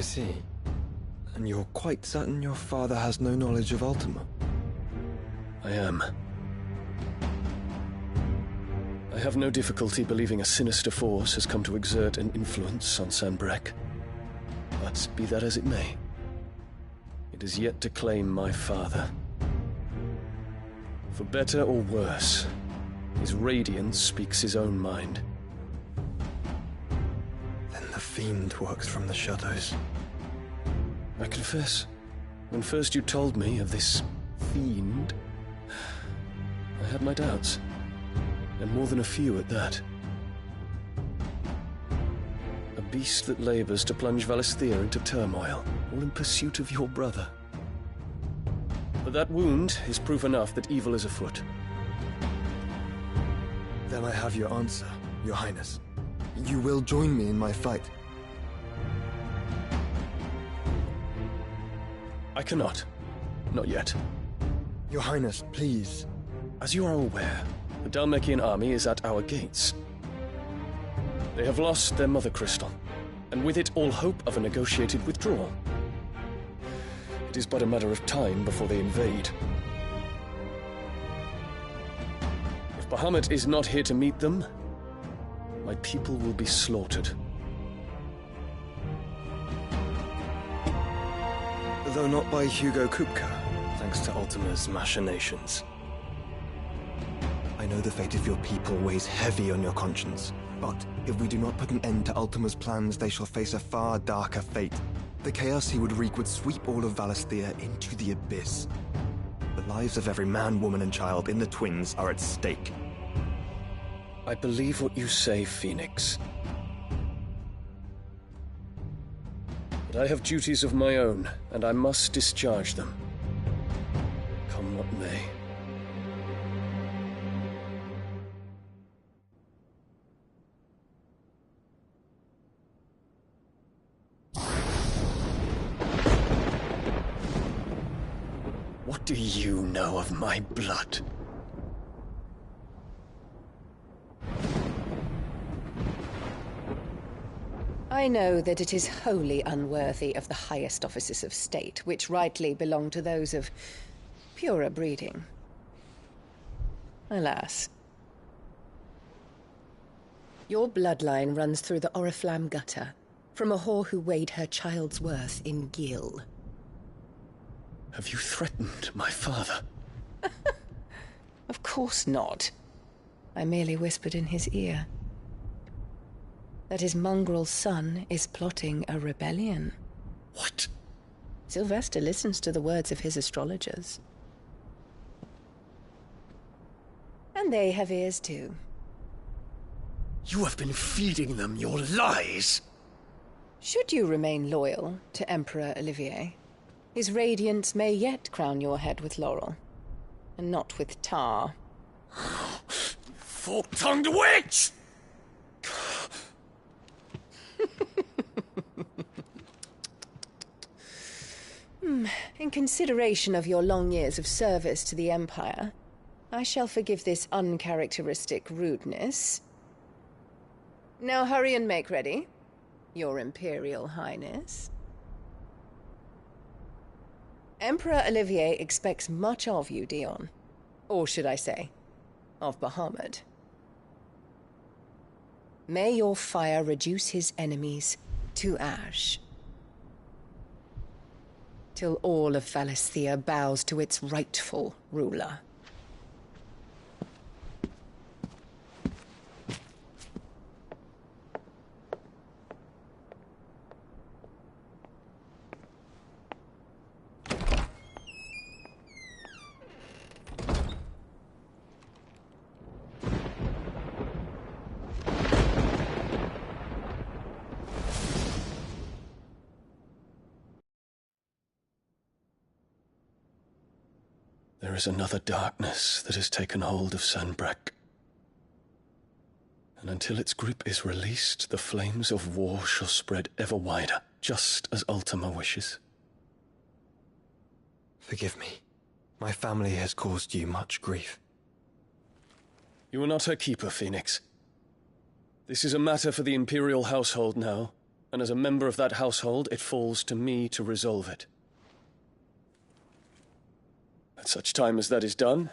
I see. And you're quite certain your father has no knowledge of Ultima? I am. I have no difficulty believing a sinister force has come to exert an influence on Sanbreque. But be that as it may, it is yet to claim my father. For better or worse, his radiance speaks his own mind. Then the fiend works from the shadows. I confess, when first you told me of this fiend, I had my doubts, and more than a few at that. A beast that labors to plunge Valisthea into turmoil, all in pursuit of your brother. But that wound is proof enough that evil is afoot. Then I have your answer, Your Highness. You will join me in my fight. I cannot. Not yet. Your Highness, please. As you are aware, the Dhalmekian army is at our gates. They have lost their mother crystal, and with it all hope of a negotiated withdrawal. It is but a matter of time before they invade. If Bahamut is not here to meet them, my people will be slaughtered. Though not by Hugo Kupka, thanks to Ultima's machinations. I know the fate of your people weighs heavy on your conscience, but if we do not put an end to Ultima's plans, they shall face a far darker fate. The chaos he would wreak would sweep all of Valisthea into the abyss. The lives of every man, woman, and child in the Twins are at stake. I believe what you say, Phoenix. But I have duties of my own, and I must discharge them. Come what may. What do you know of my blood? I know that it is wholly unworthy of the highest offices of state, which rightly belong to those of purer breeding. Alas. Your bloodline runs through the Oriflamme gutter, from a whore who weighed her child's worth in gil. Have you threatened my father? Of course not. I merely whispered in his ear that his mongrel son is plotting a rebellion. What? Sylvester listens to the words of his astrologers. And they have ears too. You have been feeding them your lies! Should you remain loyal to Emperor Olivier, his radiance may yet crown your head with laurel, and not with tar. Fork-tongued witch! In consideration of your long years of service to the Empire, I shall forgive this uncharacteristic rudeness. Now hurry and make ready, Your Imperial Highness. Emperor Olivier expects much of you, Dion. Or should I say, of Bahamut. May your fire reduce his enemies to ash, till all of Valisthea bows to its rightful ruler. There is another darkness that has taken hold of Sanbreque. And until its grip is released, the flames of war shall spread ever wider, just as Ultima wishes. Forgive me. My family has caused you much grief. You are not her keeper, Phoenix. This is a matter for the Imperial household now, and as a member of that household, it falls to me to resolve it. At such time as that is done,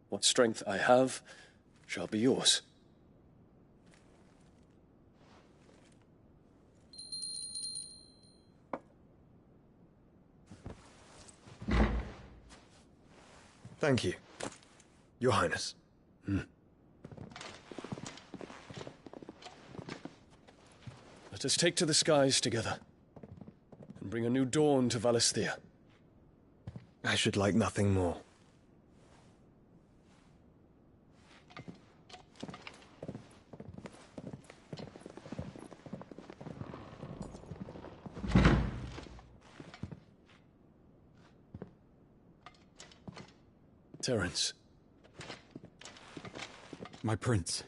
what strength I have shall be yours. Thank you, Your Highness. Let us take to the skies together, and bring a new dawn to Valisthea. I should like nothing more. Terence, My prince.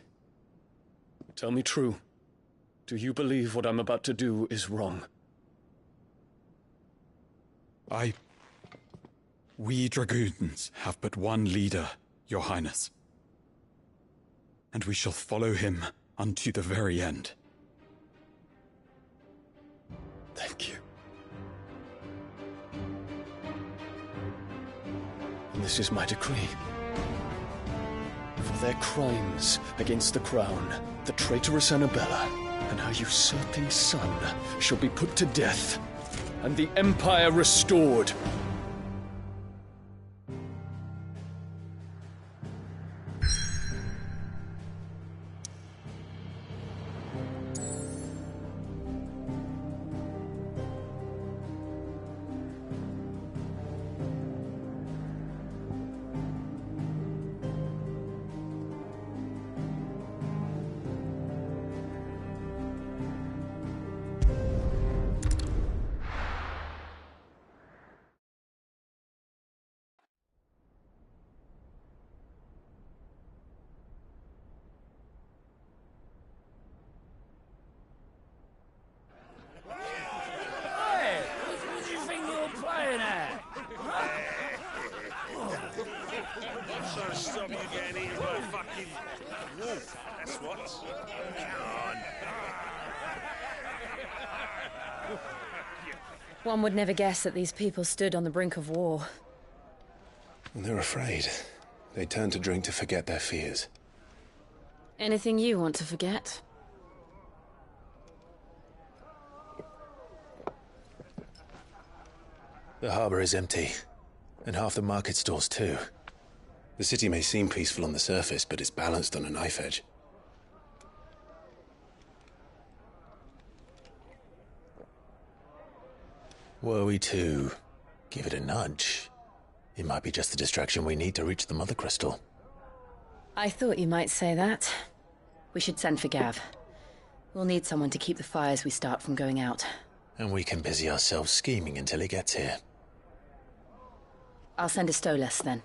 tell me true. Do you believe what I'm about to do is wrong? We dragoons have but one leader, Your Highness. And we shall follow him unto the very end. Thank you. And this is my decree. For their crimes against the crown, the traitorous Annabella and her usurping son shall be put to death, and the Empire restored. Stop you getting eaten by a fucking wolf. That's what. Come on. One would never guess that these people stood on the brink of war. They're afraid. They turn to drink to forget their fears. Anything you want to forget? The harbor is empty, and half the market stalls too. The city may seem peaceful on the surface, but it's balanced on a knife edge. Were we to give it a nudge, it might be just the distraction we need to reach the Mother Crystal. I thought you might say that. We should send for Gav. We'll need someone to keep the fires we start from going out. And we can busy ourselves scheming until he gets here. I'll send a Stolas then.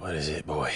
What is it, boy?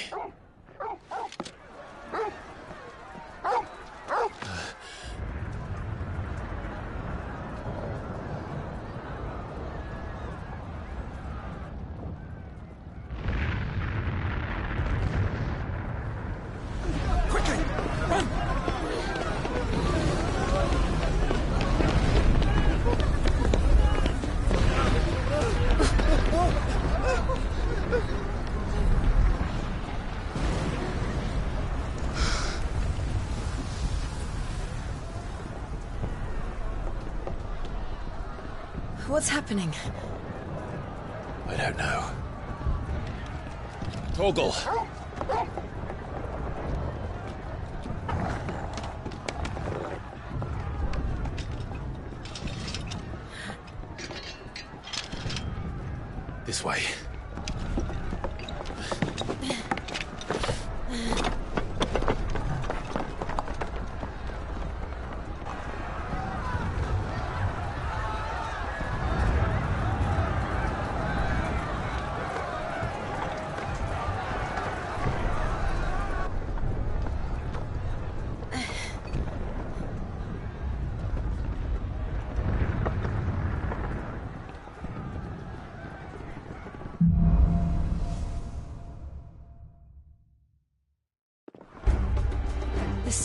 What's happening? I don't know. Torgal! This way.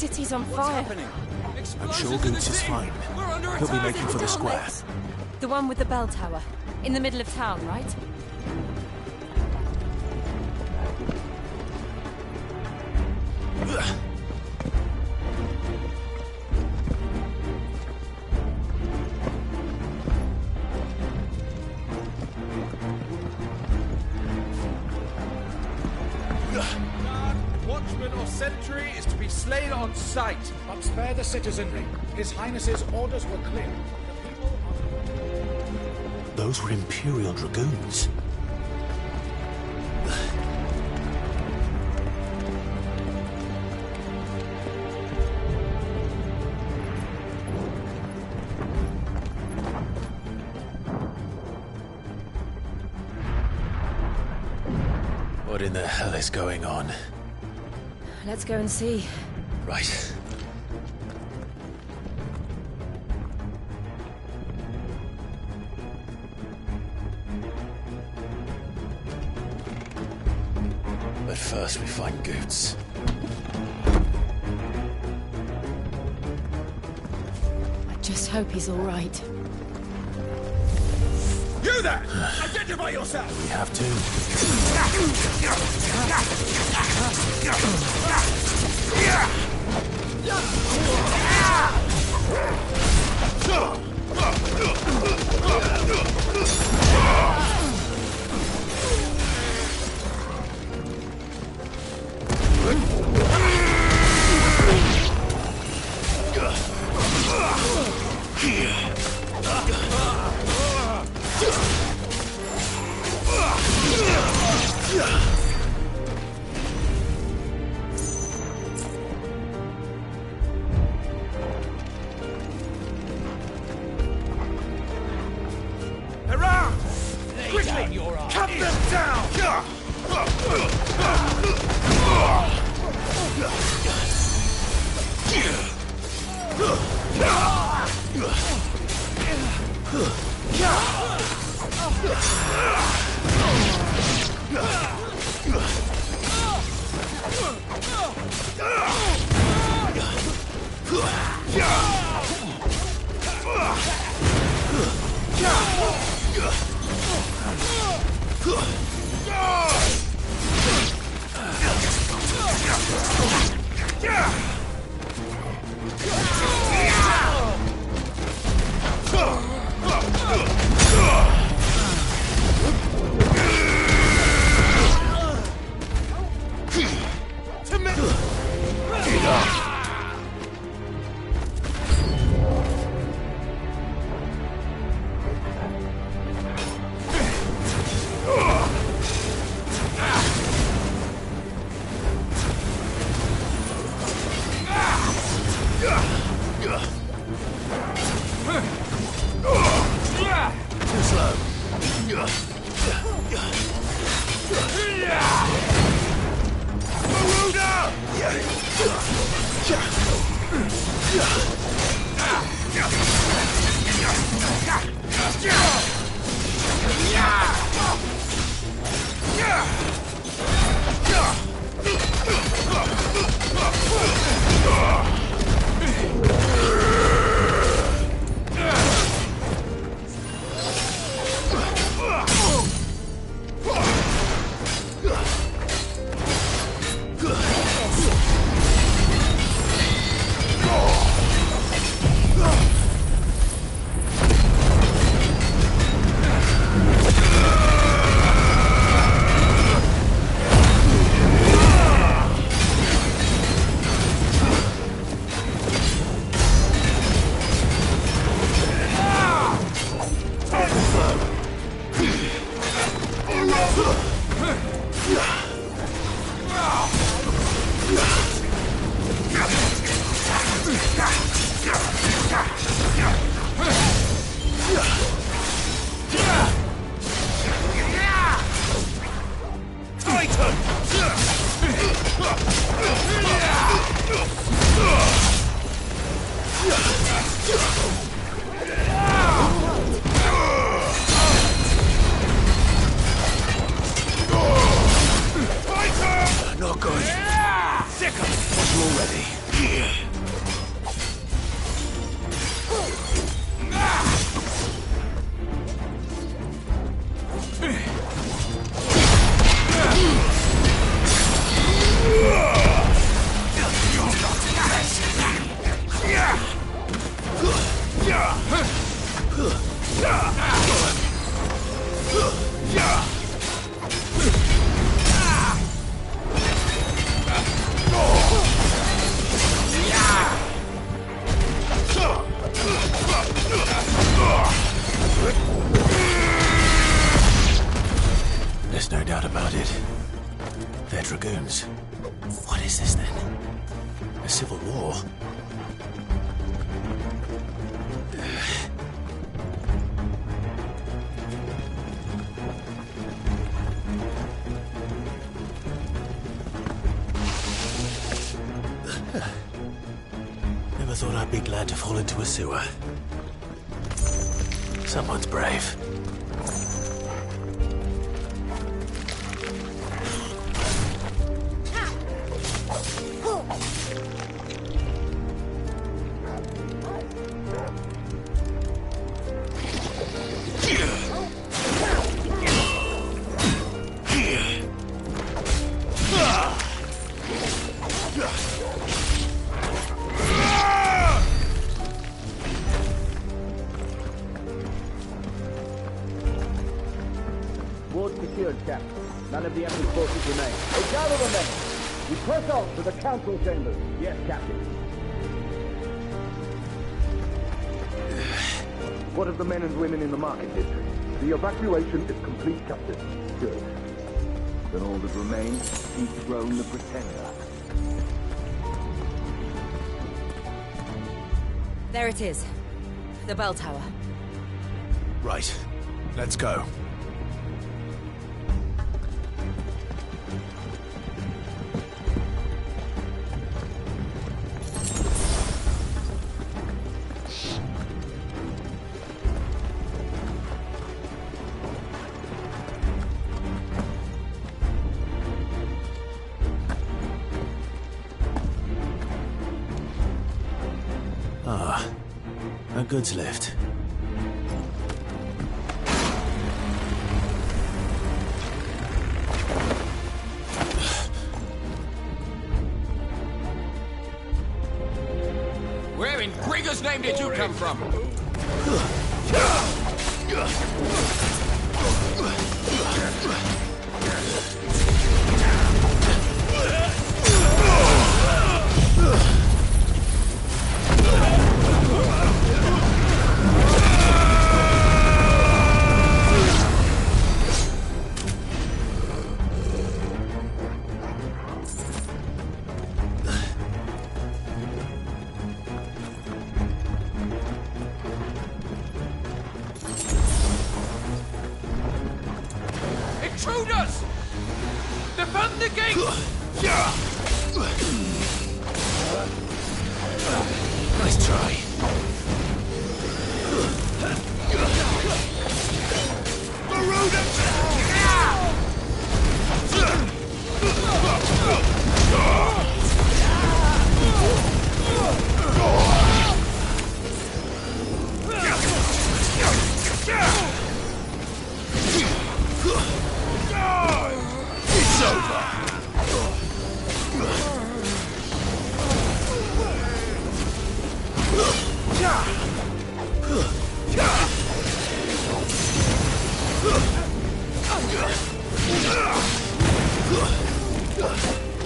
city's on fire. I'm sure Goots is fine. He'll be making for the square. The one with the bell tower. In the middle of town, right? Watchman or sentry is to be slain on sight. But spare the citizenry. His Highness's orders were clear. Those were Imperial Dragoons. What in the hell is going on? Let's go and see. Right. But first we find Goots. I just hope he's all right. You there! Identify yourself! We have to. Around! Quickly! Cut them down! doubt about it. They're dragoons. What is this then? A civil war? Never thought I'd be glad to fall into a sewer. Someone's brave. None of the enemy's forces remain. They gather the men. We press on to the council chambers. Yes, Captain. What of the men and women in the market district? The evacuation is complete, Captain. Good. Then all that remains, dethrone the Pretender. There it is. The bell tower. Right. Let's go. A goods lift. Where in Grigger's name did you come from? Intruders! Defend the gate! Nice try. It's over!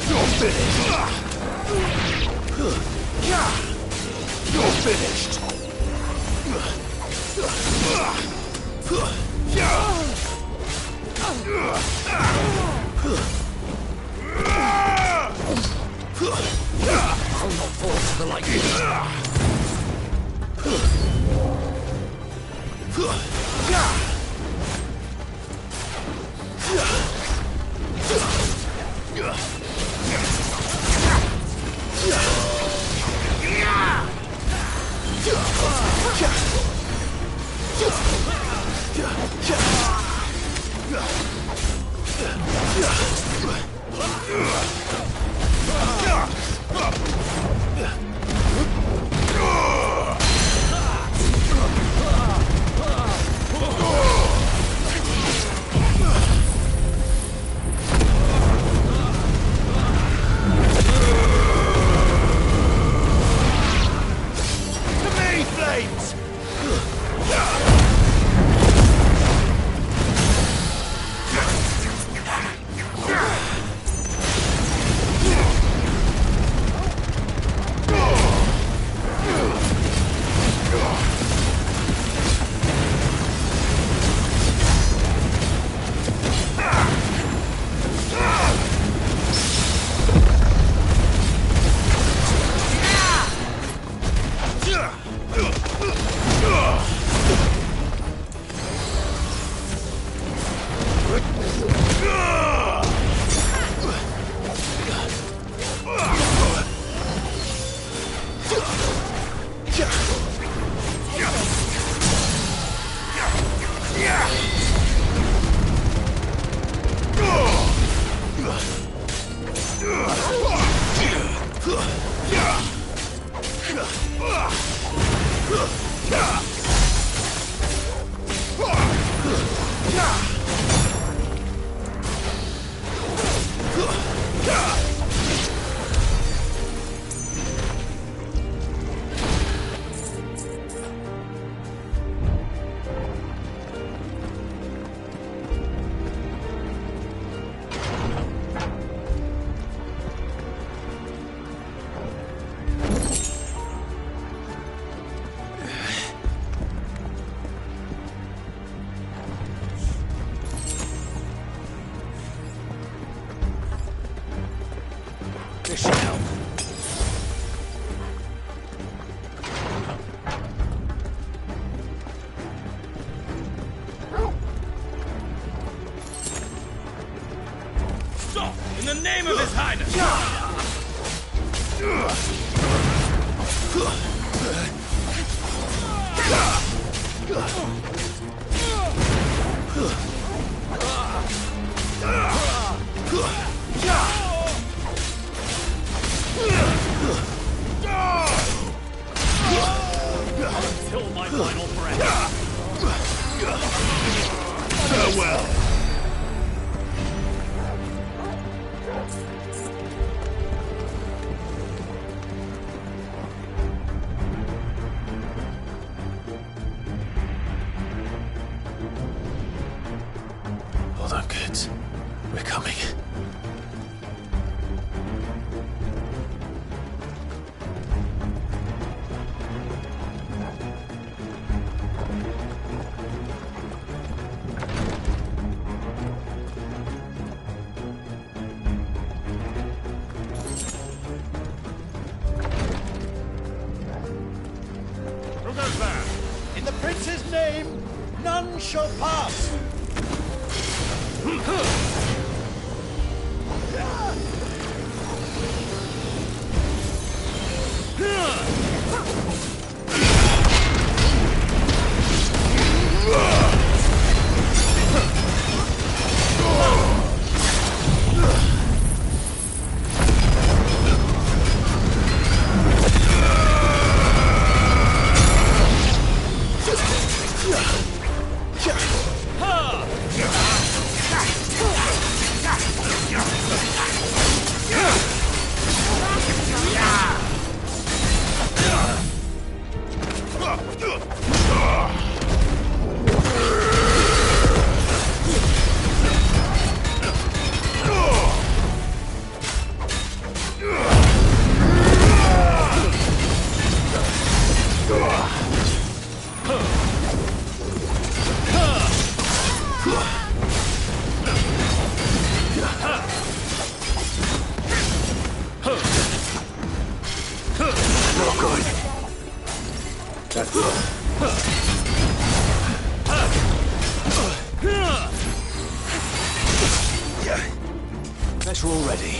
You're finished. You're finished. I'll not fall to the lightning. This should help. Stop! In the name of His Highness! Until my final breath. Farewell. Hold on, kids. We're coming. Who goes there? In the prince's name, none shall pass. Guess we're all ready.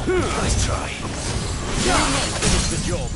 Nice try. Finish the job.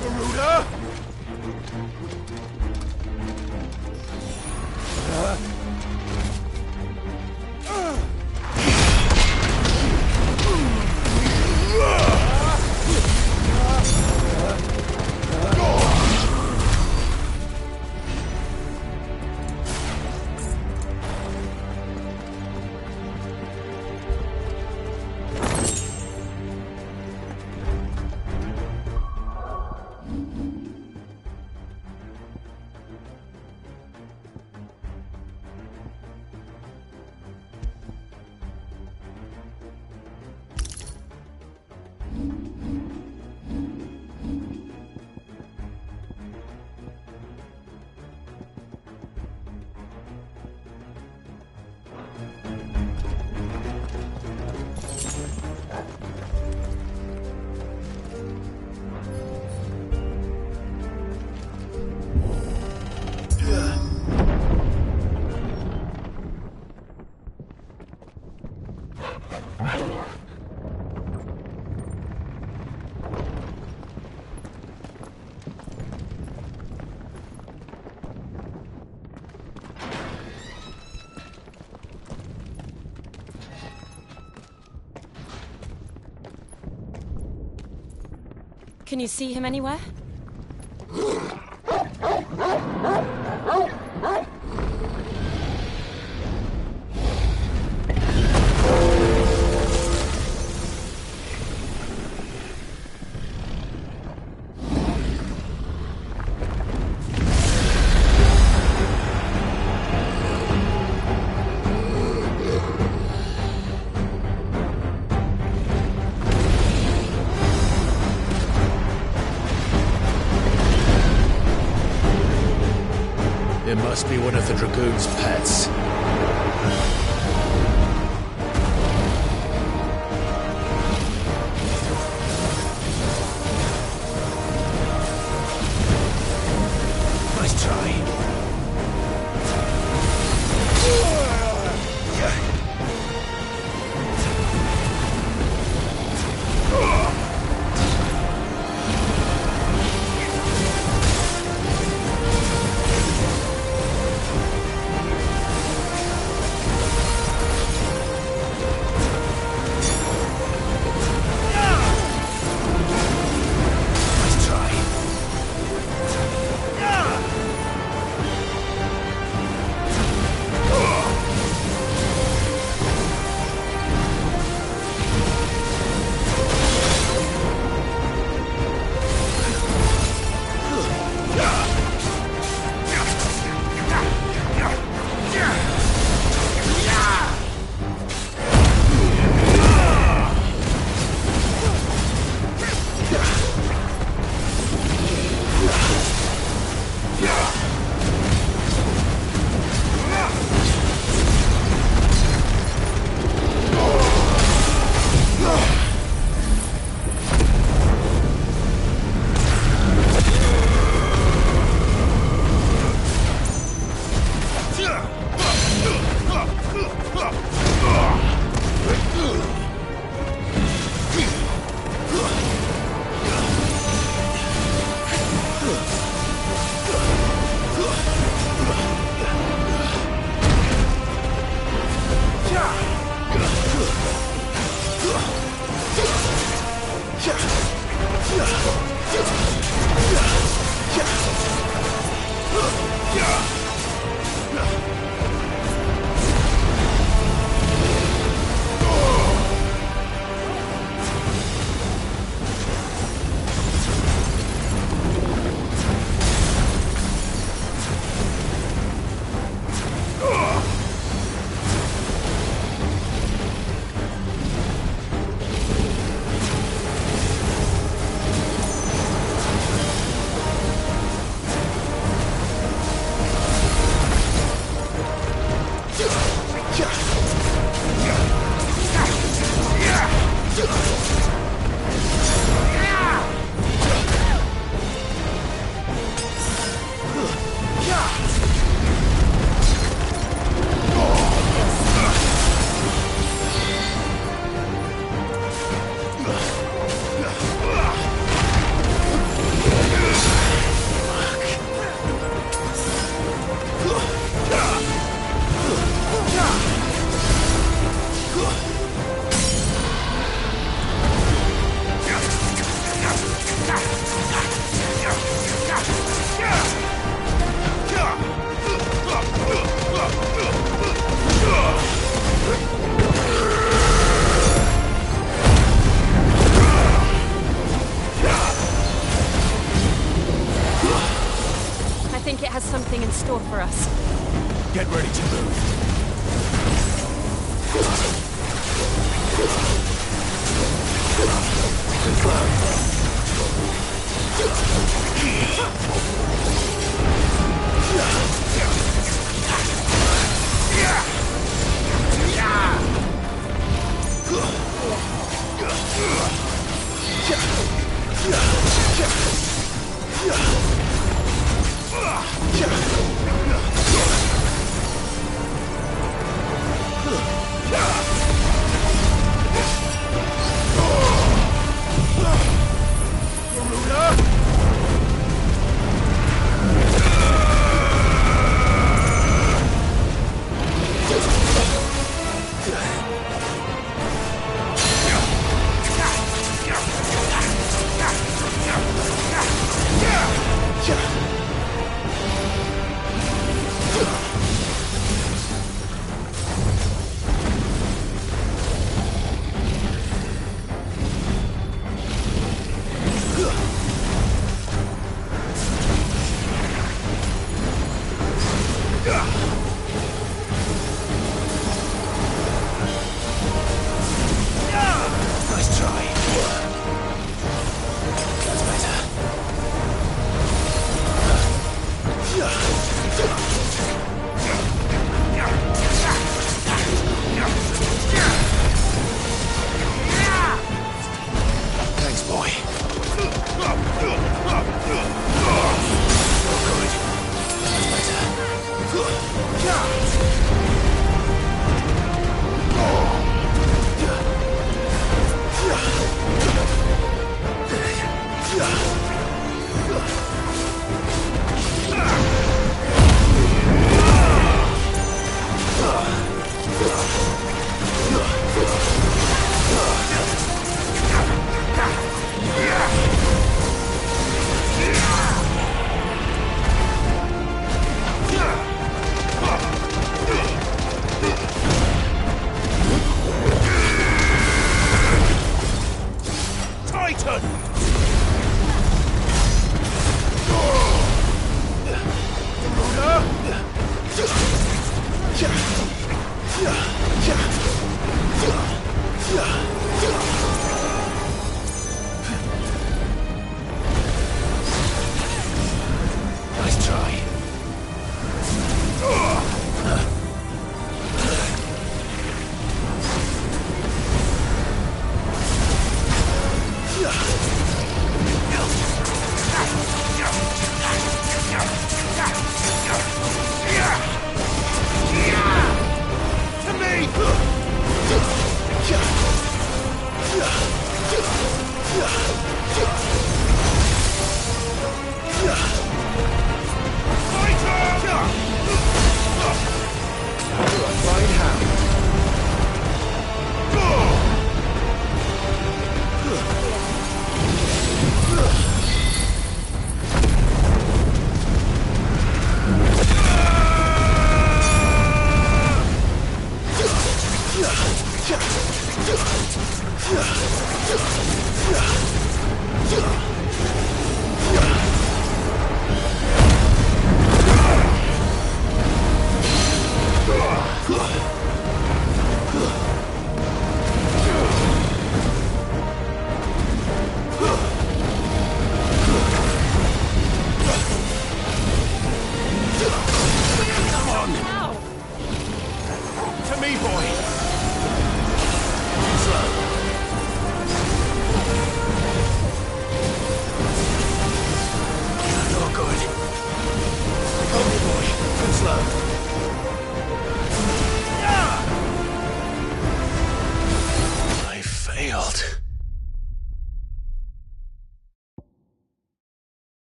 Garuda! Can you see him anywhere? It must be one of the Dragoon's pets. Nice try. think it has something in store for us. Get ready to move.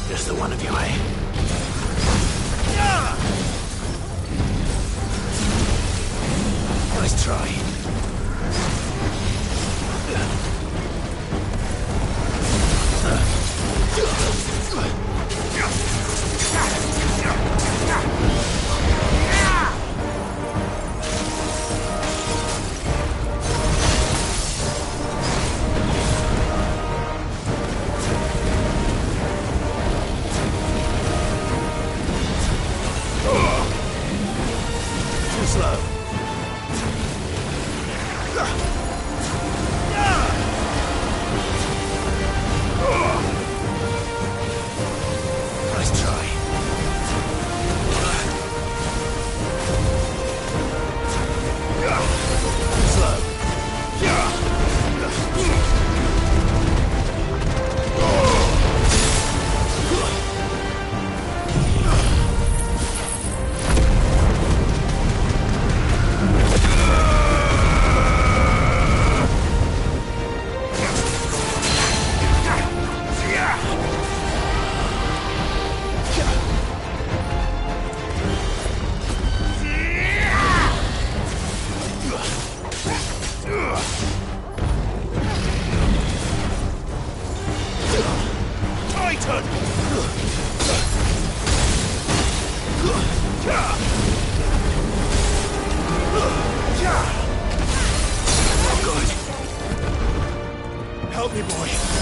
Just the one of you, eh? Nice try. Nice try. Slow. Help me, boy.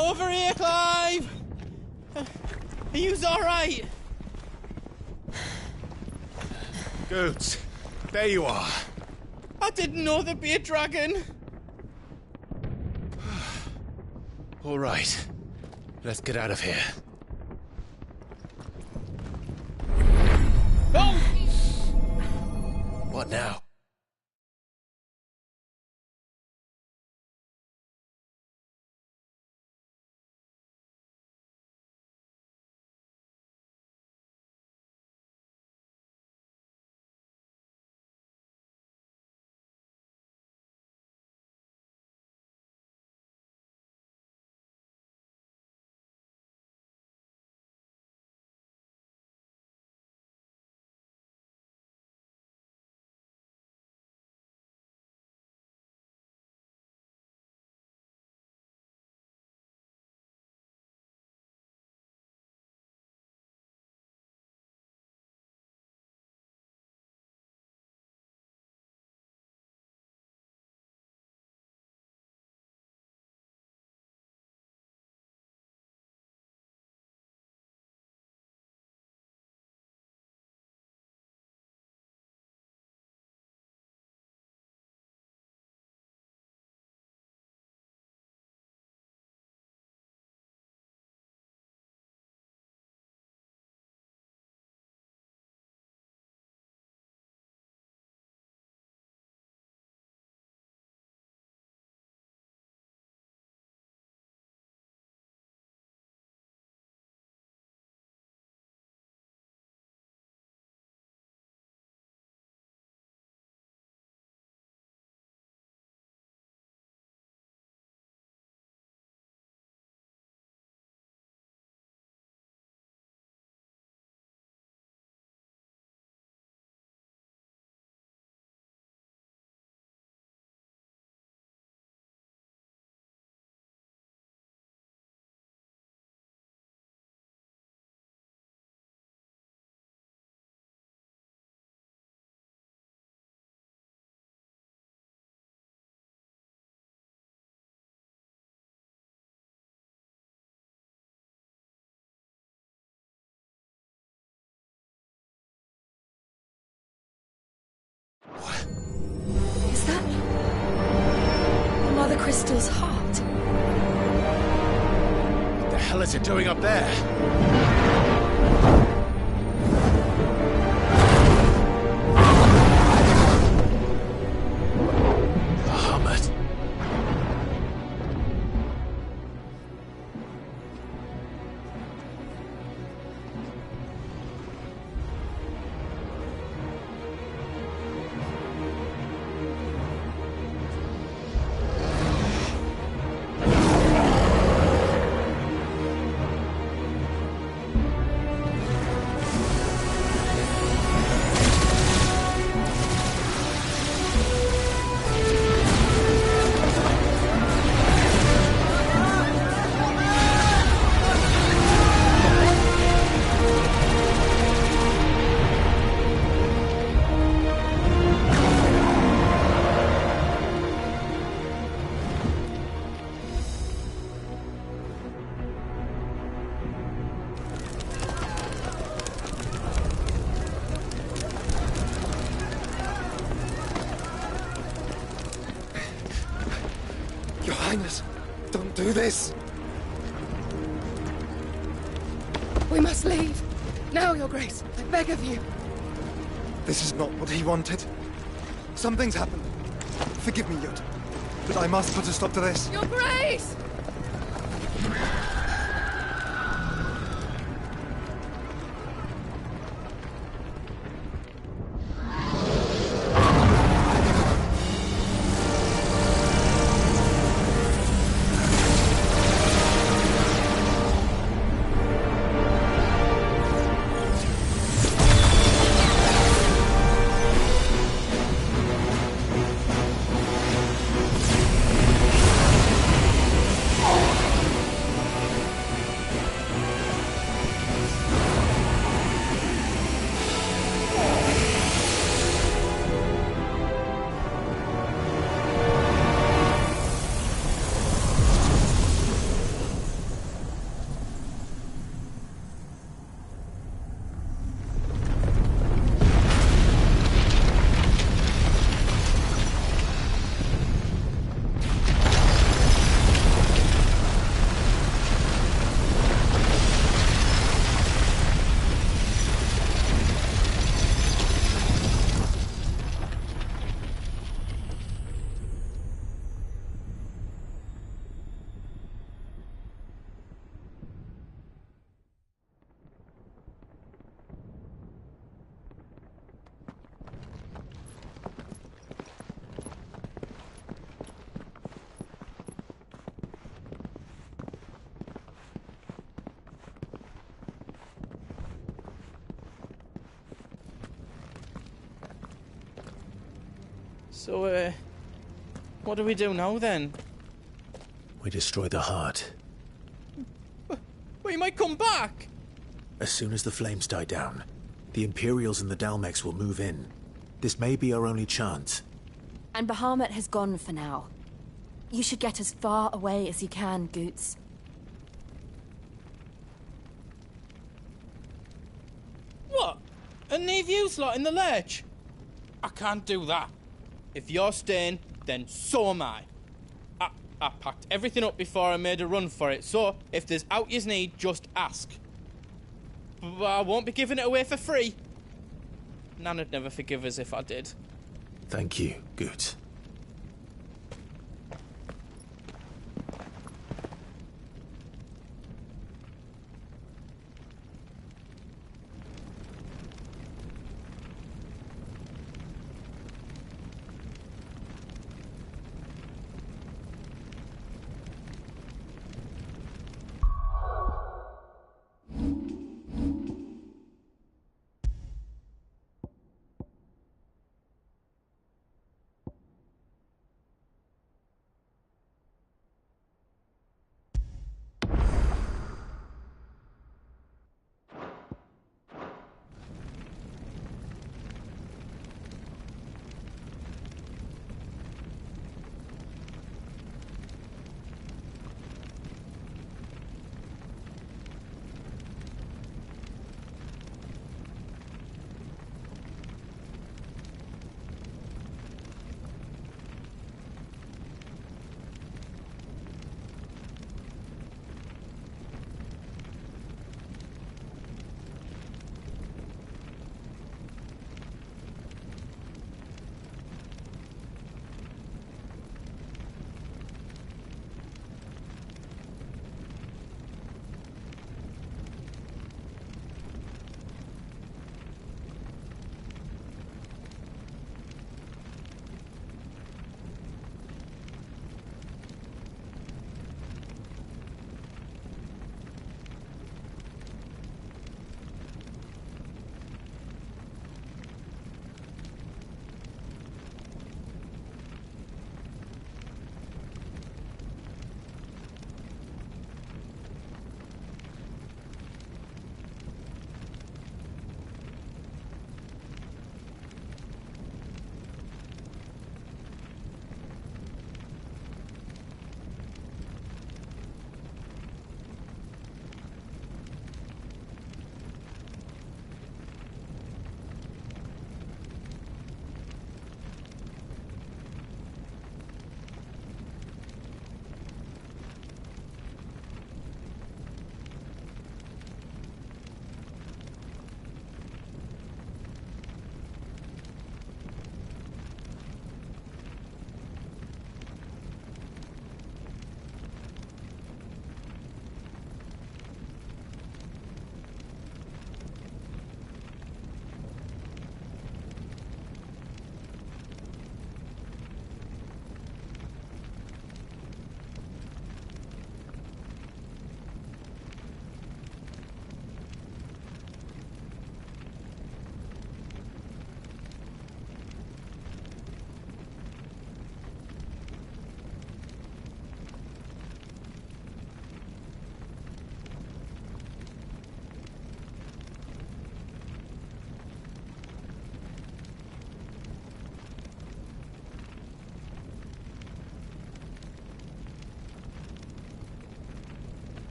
Over here, Clive! Are you alright? Goods, there you are. I didn't know there'd be a dragon. All right, let's get out of here. Oh! What now? Is that Mother Crystal's heart? What the hell is it doing up there? Bahamut. Your Highness, don't do this! We must leave. Now, Your Grace. I beg of you. This is not what he wanted. Something's happened. Forgive me, Yud, but I must put a stop to this. Your Grace! So, what do we do now, then? We destroy the heart. But he might come back! As soon as the flames die down, the Imperials and the Dalmex will move in. This may be our only chance. And Bahamut has gone for now. You should get as far away as you can, Goots. What? And leave you lot in the lurch? I can't do that. If you're staying, then so am I. I packed everything up before I made a run for it, so if there's out yous need, just ask. But I won't be giving it away for free. Nan'd never forgive us if I did. Thank you, Goots.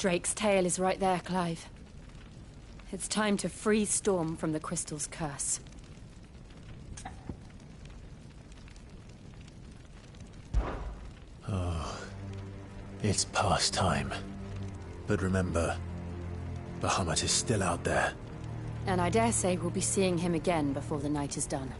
Drake's tail is right there, Clive. It's time to free Storm from the Crystal's curse. Oh, it's past time. But remember, Bahamut is still out there. And I dare say we'll be seeing him again before the night is done.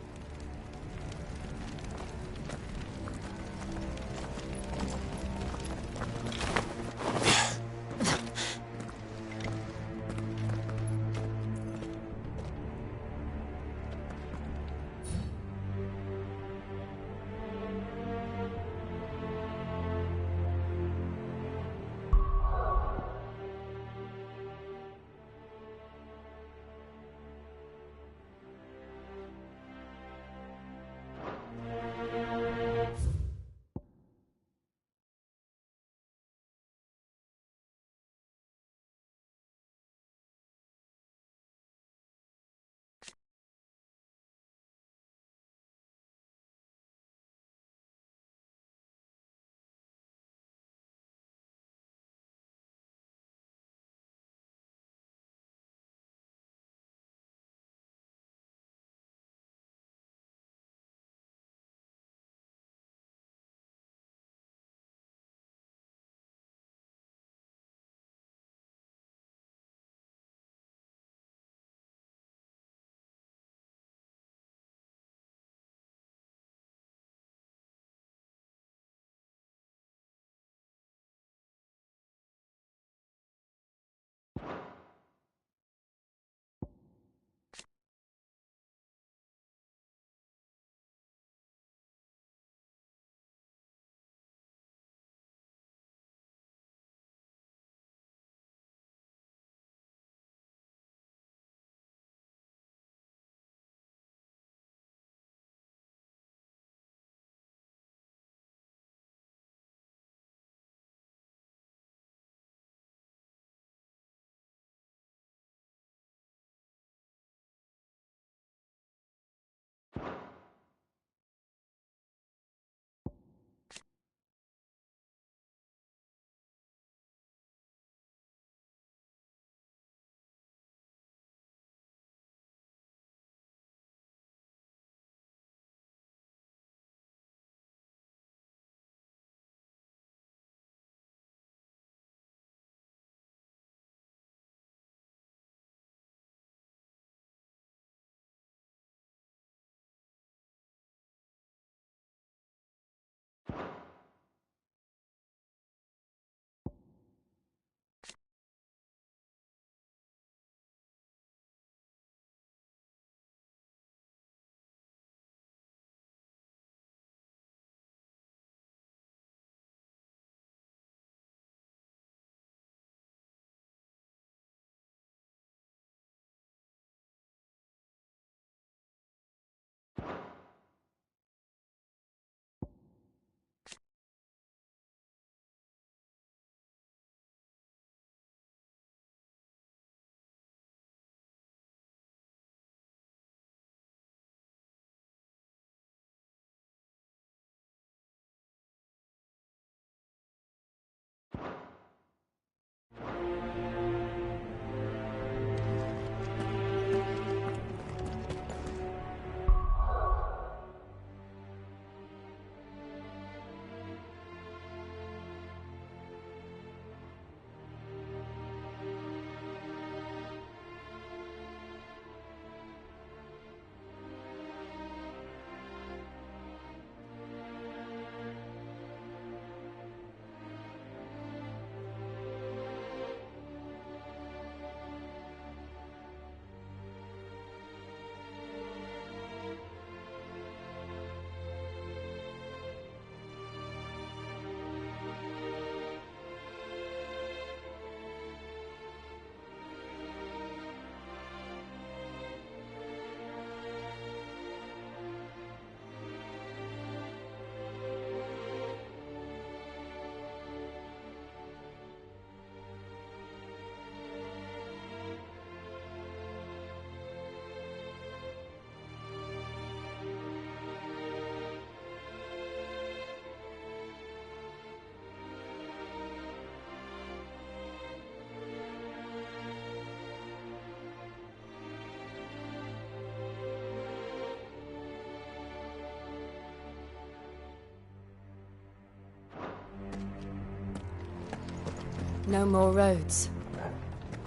No more roads.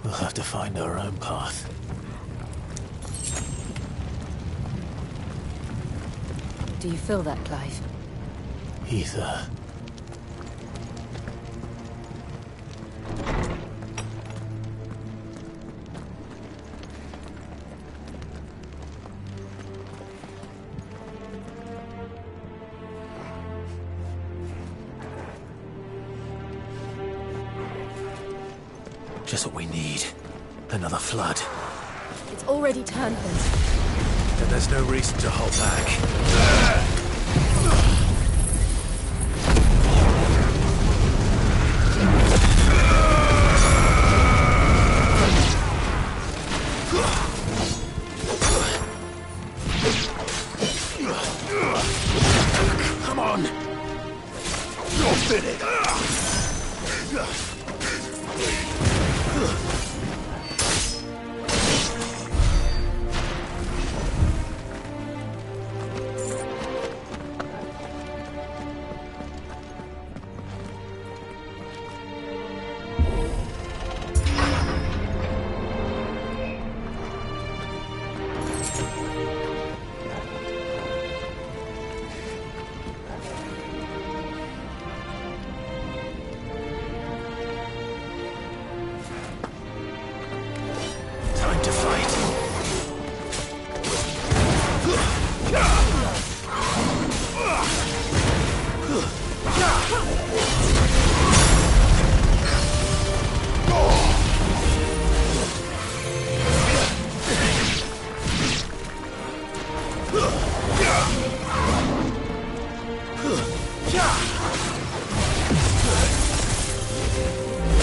We'll have to find our own path. Do you feel that, Clive? Ether. Just what we need. Another flood. It's already turned them. Then there's no reason to hold back. Come on! You're finished! Time to fight.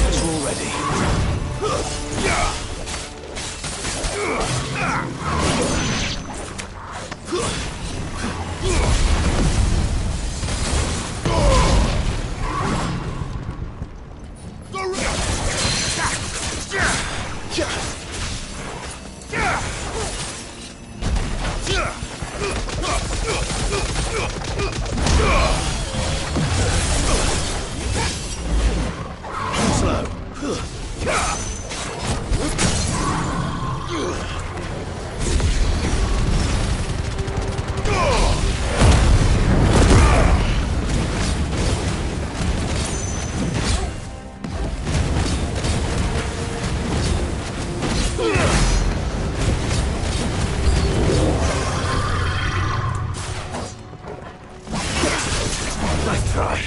It's all ready. Nice try.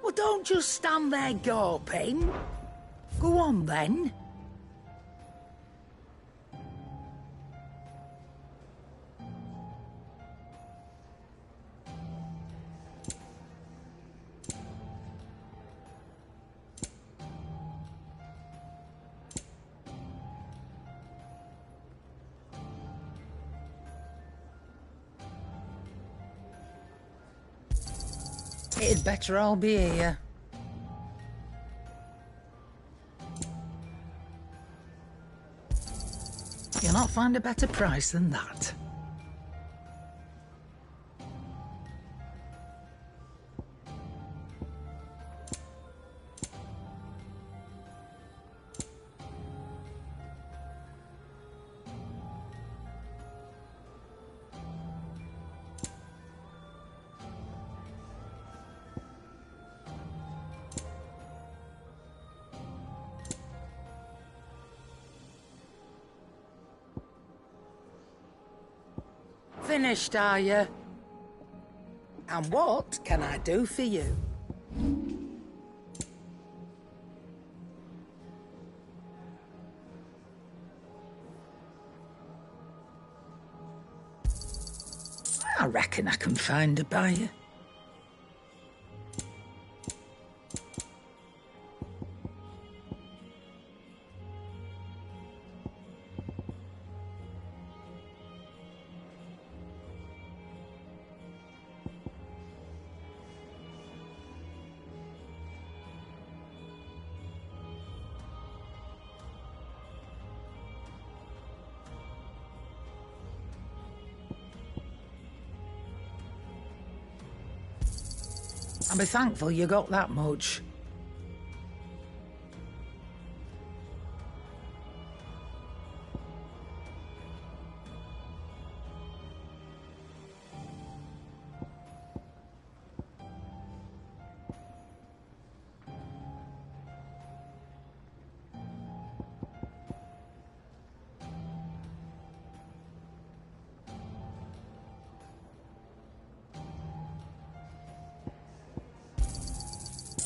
Well, don't just stand there gawping. Go on, then. It'd better all be here. You'll not find a better price than that. Finished, are you? And what can I do for you? I reckon I can find a buyer. I'll be thankful you got that much.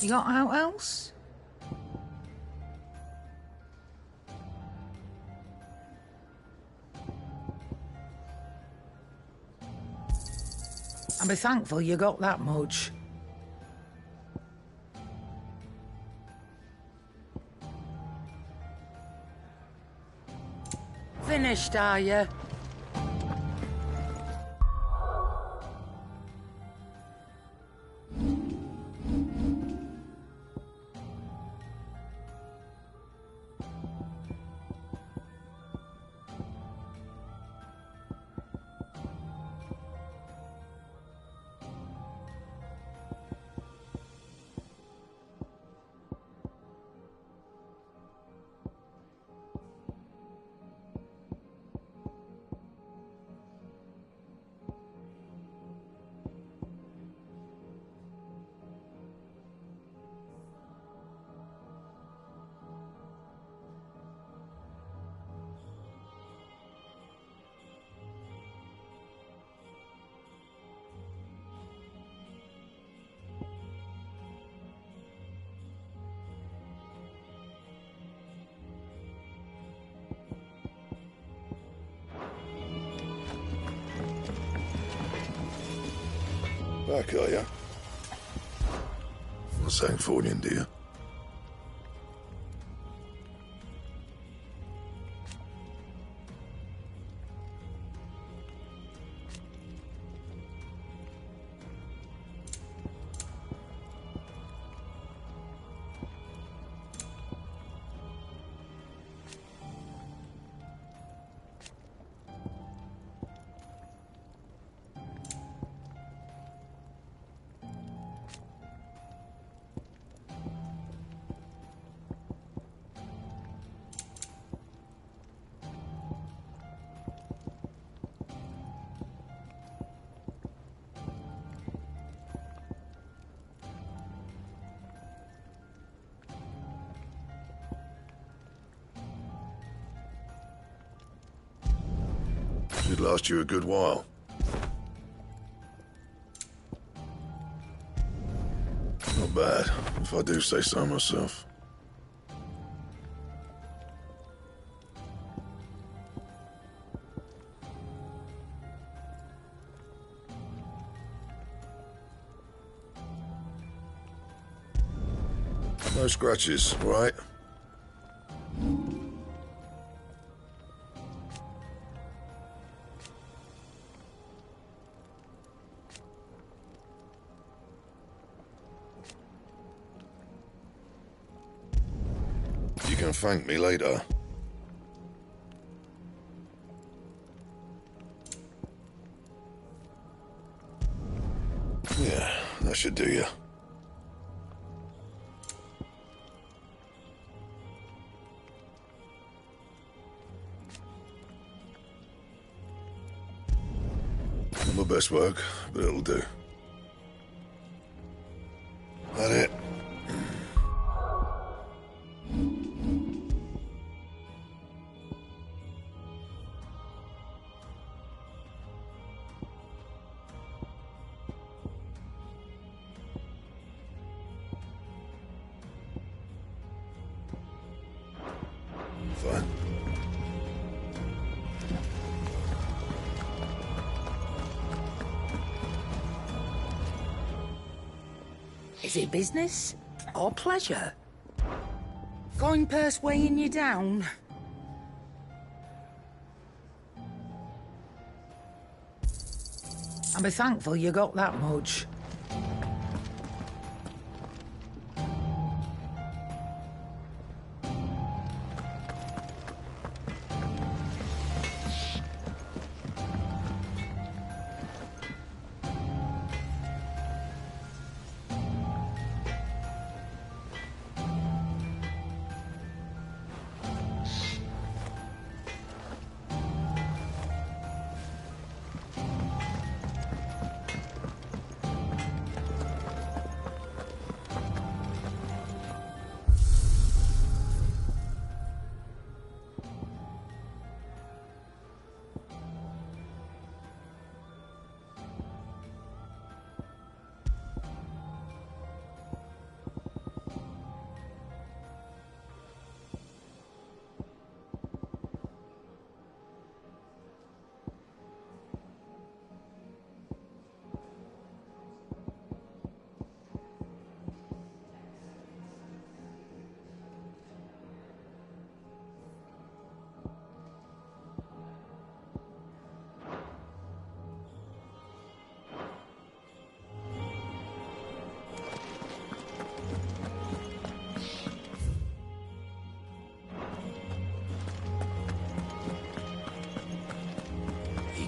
You got out else? I'll be thankful you got that much. Finished, are you? Back, are you? Not saying Fornian, do you? Should last you a good while. Not bad, if I do say so myself. No scratches, right? You can thank me later. Yeah, that should do you. Not my best work, but it'll do. That it? Fine. Is it business or pleasure? Coin purse weighing you down? I'll be thankful you got that much.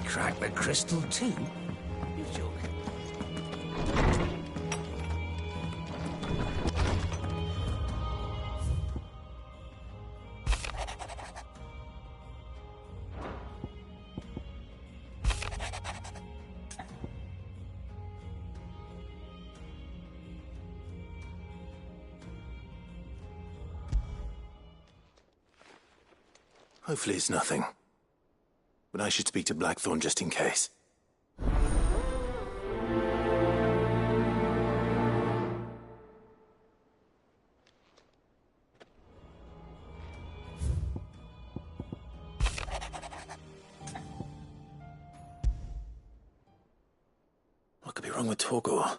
Crack the crystal too? You're joking. Hopefully it's nothing. But I should speak to Blackthorn just in case. What could be wrong? wrong with Torgor?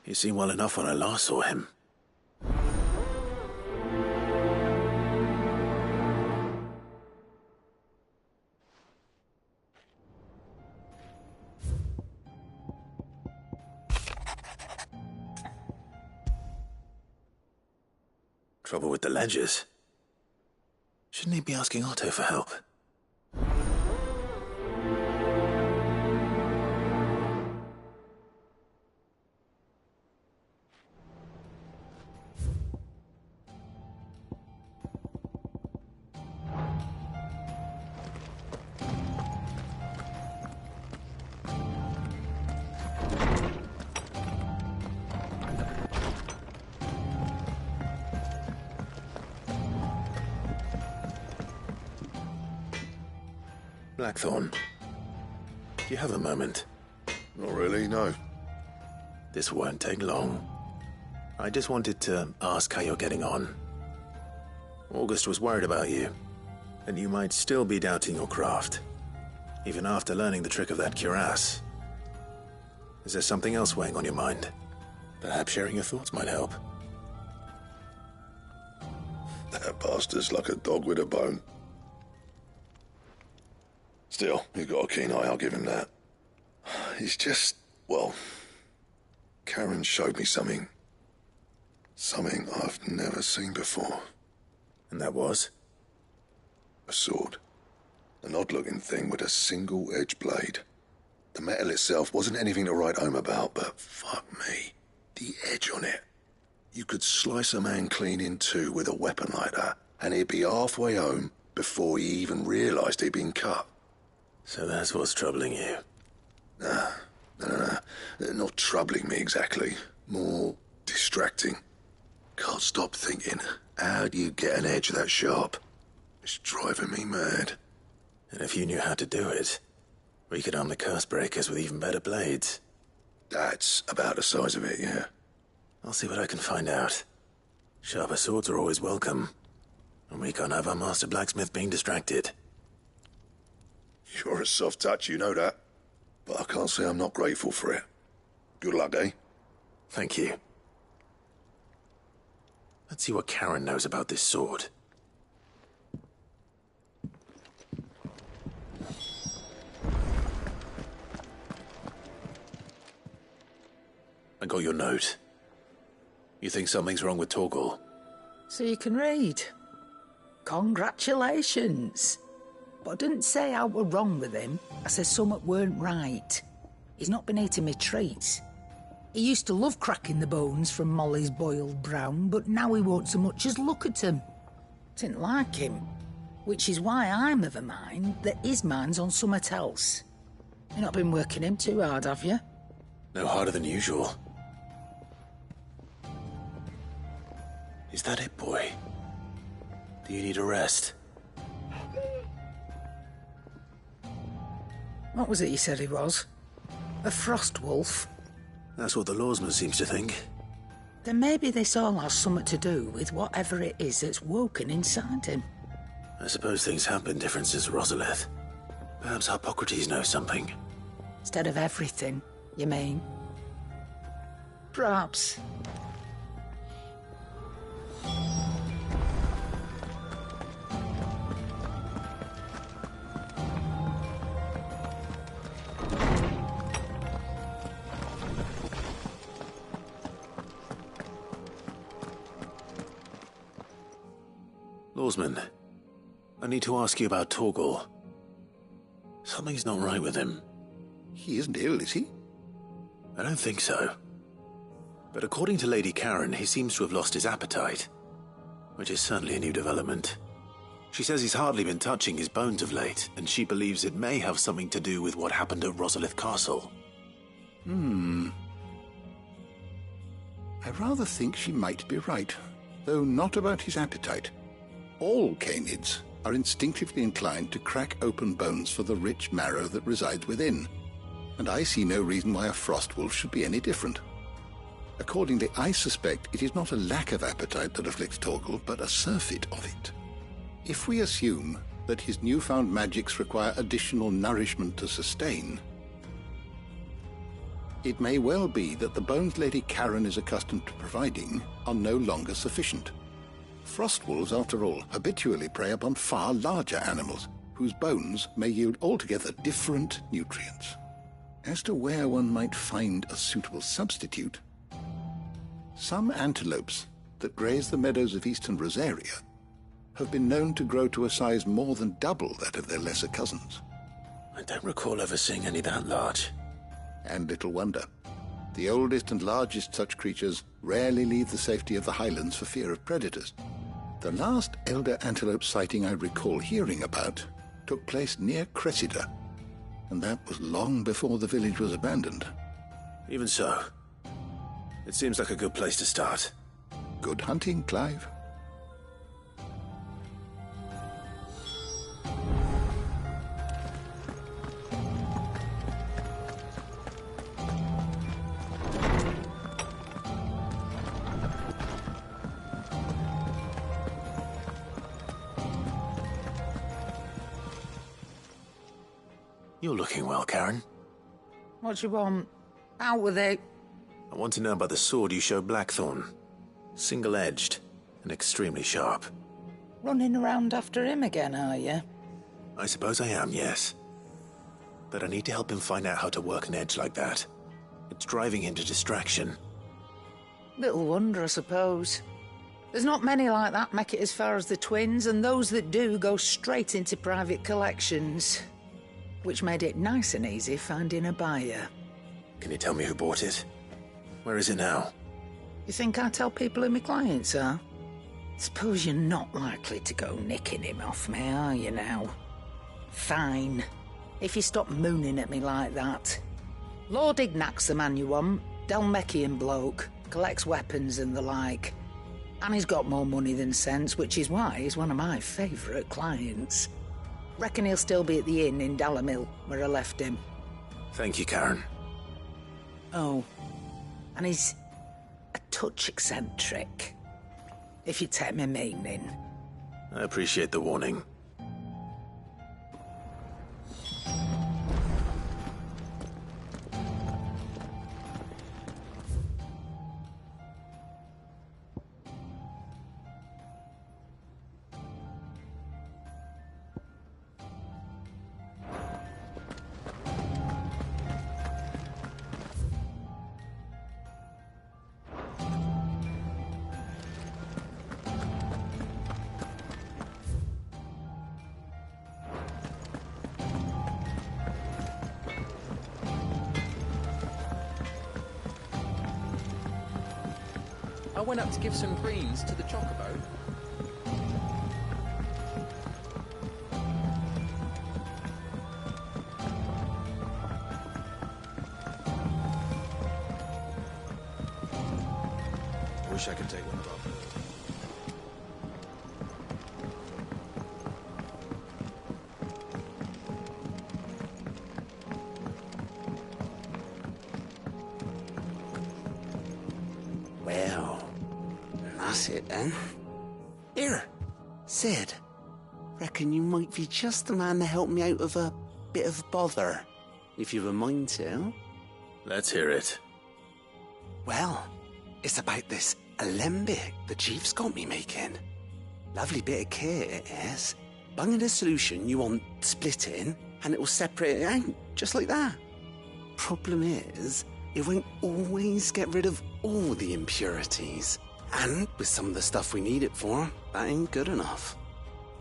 He seemed well enough when I last saw him. Trouble with the ledgers. Shouldn't he be asking Otto for help? Blackthorn, do you have a moment? Not really, no. This won't take long. I just wanted to ask how you're getting on. August was worried about you, and you might still be doubting your craft, even after learning the trick of that cuirass. Is there something else weighing on your mind? Perhaps sharing your thoughts might help. That bastard's like a dog with a bone. Still, you've got a keen eye, I'll give him that. It's just, well, Karen showed me something. Something I've never seen before. And that was? A sword. An odd-looking thing with a single-edged blade. The metal itself wasn't anything to write home about, but fuck me, the edge on it. You could slice a man clean in two with a weapon like that, and he'd be halfway home before he even realised he'd been cut. So that's what's troubling you? No. Not troubling me exactly. More distracting. Can't stop thinking, how do you get an edge that sharp? It's driving me mad. And if you knew how to do it, we could arm the curse breakers with even better blades. That's about the size of it, yeah. I'll see what I can find out. Sharper swords are always welcome. And we can't have our master blacksmith being distracted. You're a soft touch, you know that. But I can't say I'm not grateful for it. Good luck, eh? Thank you. Let's see what Karen knows about this sword. I got your note. You think something's wrong with Torgor? So you can read. Congratulations. But I didn't say I were wrong with him. I said something weren't right. He's not been eating me treats. He used to love cracking the bones from Molly's boiled brown, but now he won't so much as look at them. Didn't like him. Which is why I'm of a mind that his mind's on something else. You've not been working him too hard, have you? No harder than usual. Is that it, boy? Do you need a rest? What was it you said he was? A frost wolf? That's what the lawsman seems to think. Then maybe this all has something to do with whatever it is that's woken inside him. I suppose things have been different since Rosalith. Perhaps Hippocrates knows something. Instead of everything, you mean? Perhaps. Lawsman, I need to ask you about Torgor. Something's not right with him. He isn't ill, is he? I don't think so. But according to Lady Karen, he seems to have lost his appetite, which is certainly a new development. She says he's hardly been touching his bones of late, and she believes it may have something to do with what happened at Rosalith Castle. I rather think she might be right, though not about his appetite. All canids are instinctively inclined to crack open bones for the rich marrow that resides within, and I see no reason why a frost wolf should be any different. Accordingly, I suspect it is not a lack of appetite that afflicts Torgor, but a surfeit of it. If we assume that his newfound magics require additional nourishment to sustain, it may well be that the bones Lady Karen is accustomed to providing are no longer sufficient. Frost wolves, after all, habitually prey upon far larger animals, whose bones may yield altogether different nutrients. As to where one might find a suitable substitute, some antelopes that graze the meadows of eastern Rosaria have been known to grow to a size more than double that of their lesser cousins. I don't recall ever seeing any that large. And little wonder. The oldest and largest such creatures rarely leave the safety of the highlands for fear of predators. The last elder antelope sighting I recall hearing about took place near Cressida, and that was long before the village was abandoned. Even so, it seems like a good place to start. Good hunting, Clive. You're looking well, Karen. What do you want? Out with it. I want to know about the sword you showed Blackthorn. Single-edged and extremely sharp. Running around after him again, are you? I suppose I am, yes. But I need to help him find out how to work an edge like that. It's driving him to distraction. Little wonder, I suppose. There's not many like that make it as far as the twins, and those that do go straight into private collections. Which made it nice and easy finding a buyer. Can you tell me who bought it? Where is it now? You think I tell people who my clients are? Suppose you're not likely to go nicking him off me, are you now? Fine. If you stop mooning at me like that. Lord Ignac's the man you want. Dalmekian bloke. Collects weapons and the like. And he's got more money than sense, which is why he's one of my favourite clients. Reckon he'll still be at the inn in Dalamil, where I left him. Thank you, Karen. Oh, and he's a touch eccentric, if you take my meaning. I appreciate the warning. I went up to give some greens to the chocobo. Wish I could take one of our... Well, that's it then. Here, Sid. Reckon you might be just the man to help me out of a bit of bother, if you've a mind to. Let's hear it. Well, it's about this alembic the chief's got me making. Lovely bit of kit it is. Bunging a solution you want splitting, and it will separate it out, just like that. Problem is, it won't always get rid of all the impurities. And with some of the stuff we need it for, that ain't good enough.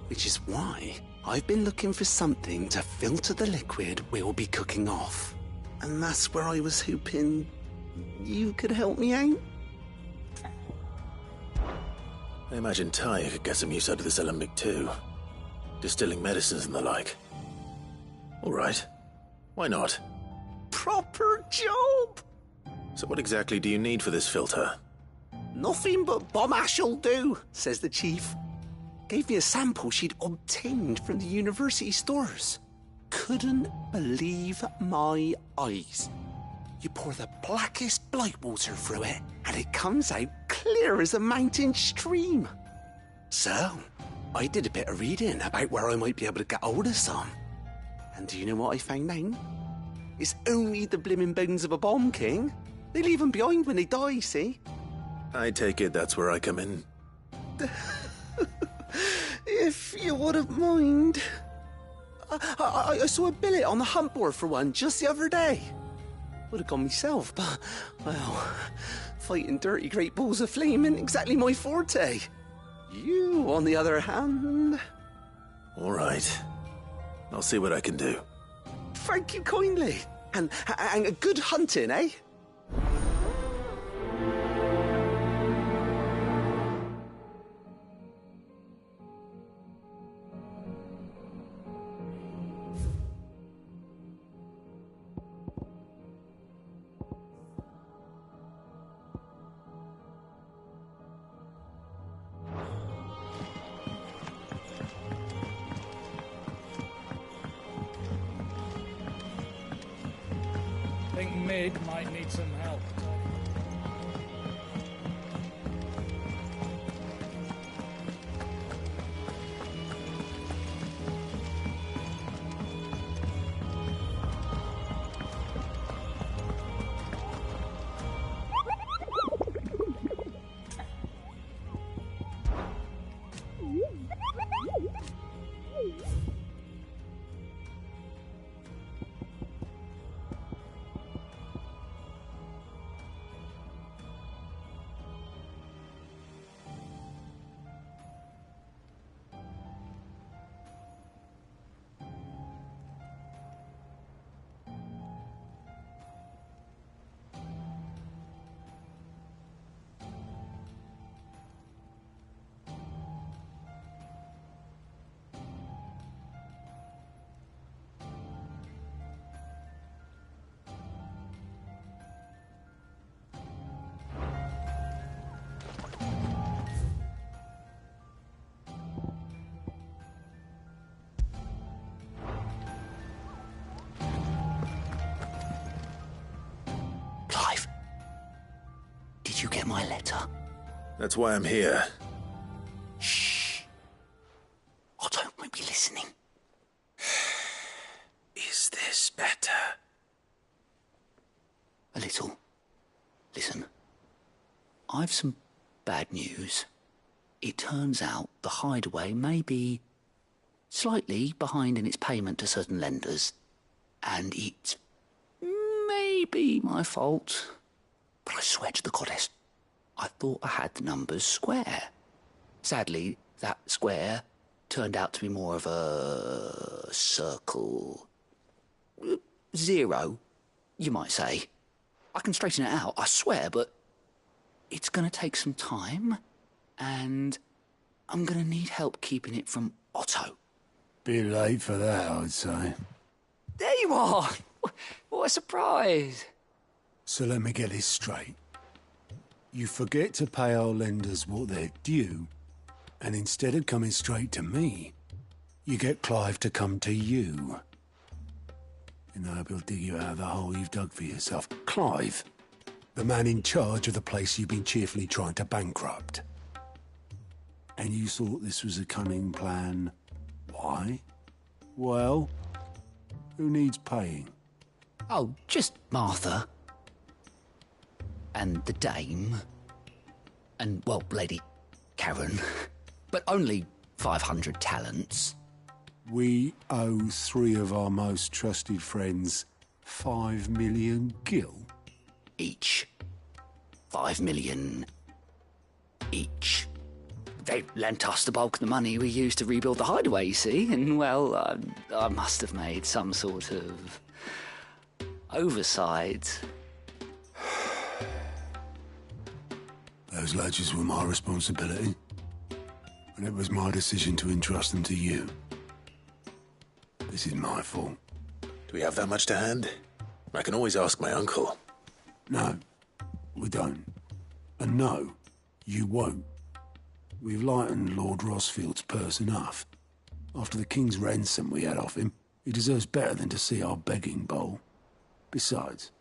Which is why I've been looking for something to filter the liquid we'll be cooking off. And that's where I was hoping you could help me out. I imagine Ty could get some use out of this alembic too. Distilling medicines and the like. All right. Why not? Proper job! So what exactly do you need for this filter? Nothing but bomb ash'll do, says the chief. Gave me a sample she'd obtained from the university stores. Couldn't believe my eyes. You pour the blackest blight water through it, and it comes out clear as a mountain stream. So, I did a bit of reading about where I might be able to get hold of some. And do you know what I found out? It's only the blimmin' bones of a bomb king. They leave them behind when they die, see? I take it that's where I come in. If you wouldn't mind. I saw a billet on the hunt board for one just the other day. Would have gone myself, but, well, fighting dirty great balls of flame ain't exactly my forte. You, on the other hand... All right. I'll see what I can do. Thank you kindly. And good hunting, eh? I think Mid might need some help. Did you get my letter? That's why I'm here. Shh. Otto might be listening. Is this better? A little. Listen. I've some bad news. It turns out the hideaway may be slightly behind in its payment to certain lenders. And it may be my fault. But I swear to the goddess, I thought I had the numbers square. Sadly, that square turned out to be more of a circle. 0, you might say. I can straighten it out, I swear, but it's going to take some time, and I'm going to need help keeping it from Otto. Bit late for that, I'd say. There you are! What a surprise! So let me get this straight. You forget to pay our lenders what they're due, and instead of coming straight to me, you get Clive to come to you. And I hope he'll dig you out of the hole you've dug for yourself. Clive, the man in charge of the place you've been cheerfully trying to bankrupt. And you thought this was a cunning plan. Why? Well, who needs paying? Oh, just Martha. And the dame. And, well, Lady Karen. But only 500 talents. We owe 3 of our most trusted friends 5 million gil. Each. 5 million each. They lent us the bulk of the money we used to rebuild the hideaway, you see, and, well, I must have made some sort of oversight. Those ledgers were my responsibility, and it was my decision to entrust them to you. This is my fault. Do we have that much to hand? I can always ask my uncle. No, we don't. And no, you won't. We've lightened Lord Rosfield's purse enough. After the King's ransom we had off him, he deserves better than to see our begging bowl. Besides,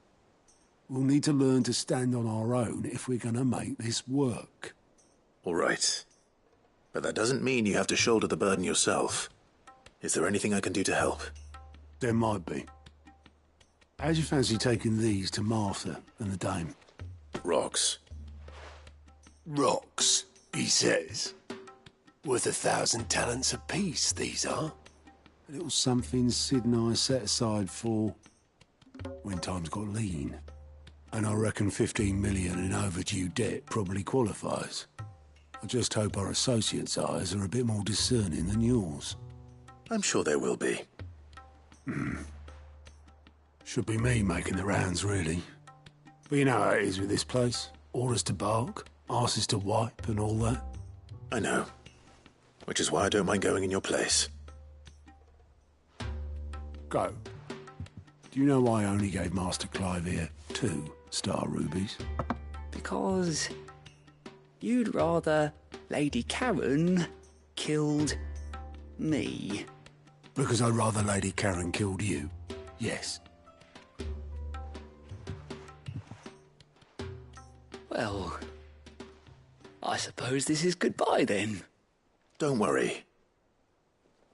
we'll need to learn to stand on our own if we're going to make this work. All right. But that doesn't mean you have to shoulder the burden yourself. Is there anything I can do to help? There might be. How'd you fancy taking these to Martha and the dame? Rocks. Rocks, he says. Worth 1,000 talents apiece, these are. A little something Sid and I set aside for when times got lean. And I reckon 15 million in overdue debt probably qualifies. I just hope our associates' eyes are a bit more discerning than yours. I'm sure they will be. Should be me making the rounds, really. But you know how it is with this place. Orders to bark, arses to wipe and all that. I know. Which is why I don't mind going in your place. Go. Do you know why I only gave Master Clive here 2 star rubies? Because you'd rather Lady Karen killed me. Because I'd rather Lady Karen killed you. Yes. Well, I suppose this is goodbye then. Don't worry.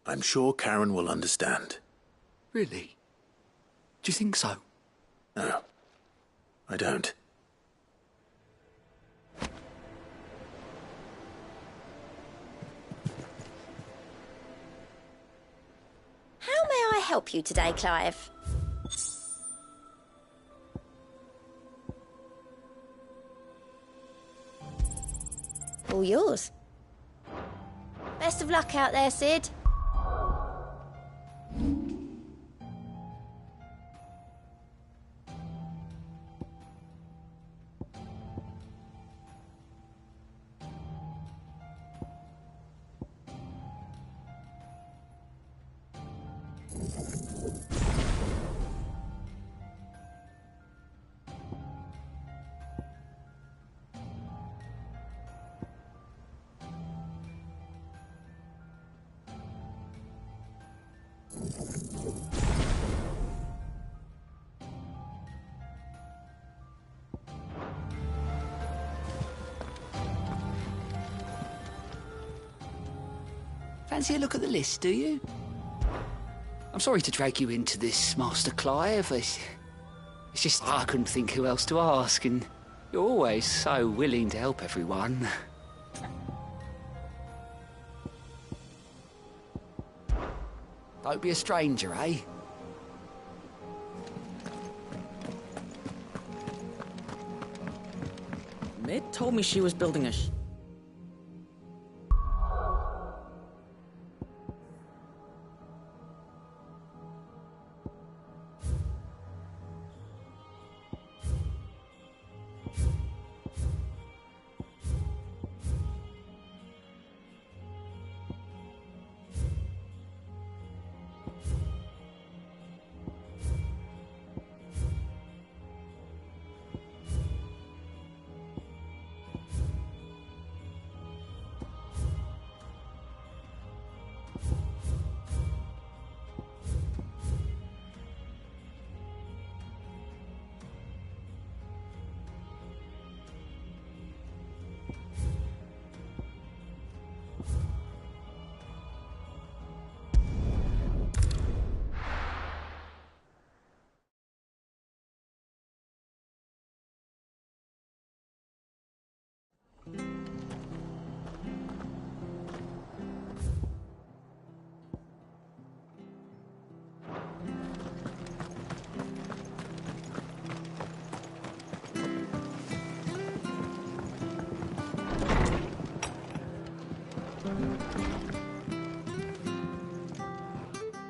I'm sure Karen will understand. Really? Do you think so? No, I don't. How may I help you today, Clive? All yours. Best of luck out there, Sid. Fancy a look at the list, do you? I'm sorry to drag you into this, Master Clive. It's just I couldn't think who else to ask, and you're always so willing to help everyone. Don't be a stranger, eh? Mid told me she was building a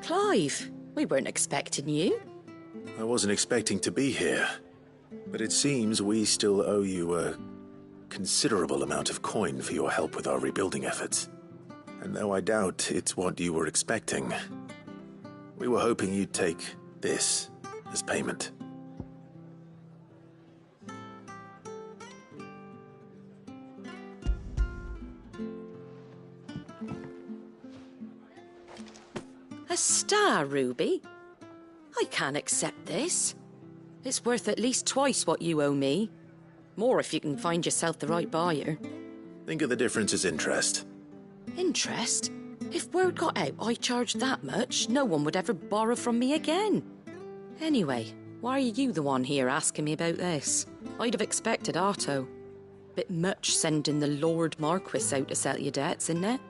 Clive, we weren't expecting you. I wasn't expecting to be here, but it seems we still owe you a considerable amount of coin for your help with our rebuilding efforts. And though I doubt it's what you were expecting, we were hoping you'd take this as payment. A star ruby? I can't accept this. It's worth at least twice what you owe me. More if you can find yourself the right buyer. Think of the difference as interest. Interest? If word got out I charged that much, no one would ever borrow from me again. Anyway, Why are you the one here asking me about this? I'd have expected Otto. Bit much sending the Lord Marquis out to settle your debts, isn't it?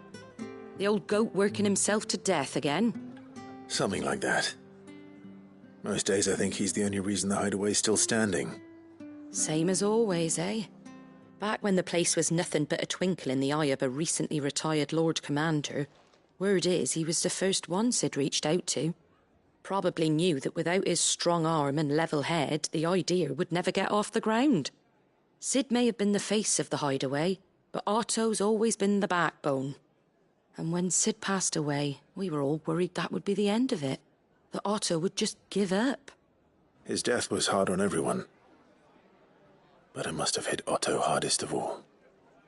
The old goat working himself to death again? Something like that. Most days I think he's the only reason the hideaway's still standing. Same as always, eh? Back when the place was nothing but a twinkle in the eye of a recently retired Lord Commander, word is he was the first one Sid reached out to. Probably knew that without his strong arm and level head, the idea would never get off the ground. Sid may have been the face of the hideaway, but Otto's always been the backbone. And when Sid passed away, we were all worried that would be the end of it. That Otto would just give up. His death was hard on everyone. But it must have hit Otto hardest of all.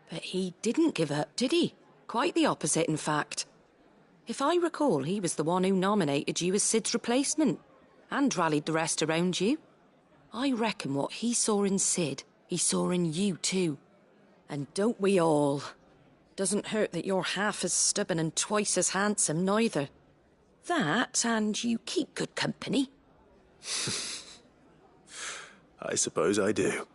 But he didn't give up, did he? Quite the opposite, in fact. If I recall, he was the one who nominated you as Sid's replacement, and rallied the rest around you. I reckon what he saw in Sid, he saw in you too. And don't we all? Doesn't hurt that you're half as stubborn and twice as handsome, neither. That, and you keep good company. I suppose I do.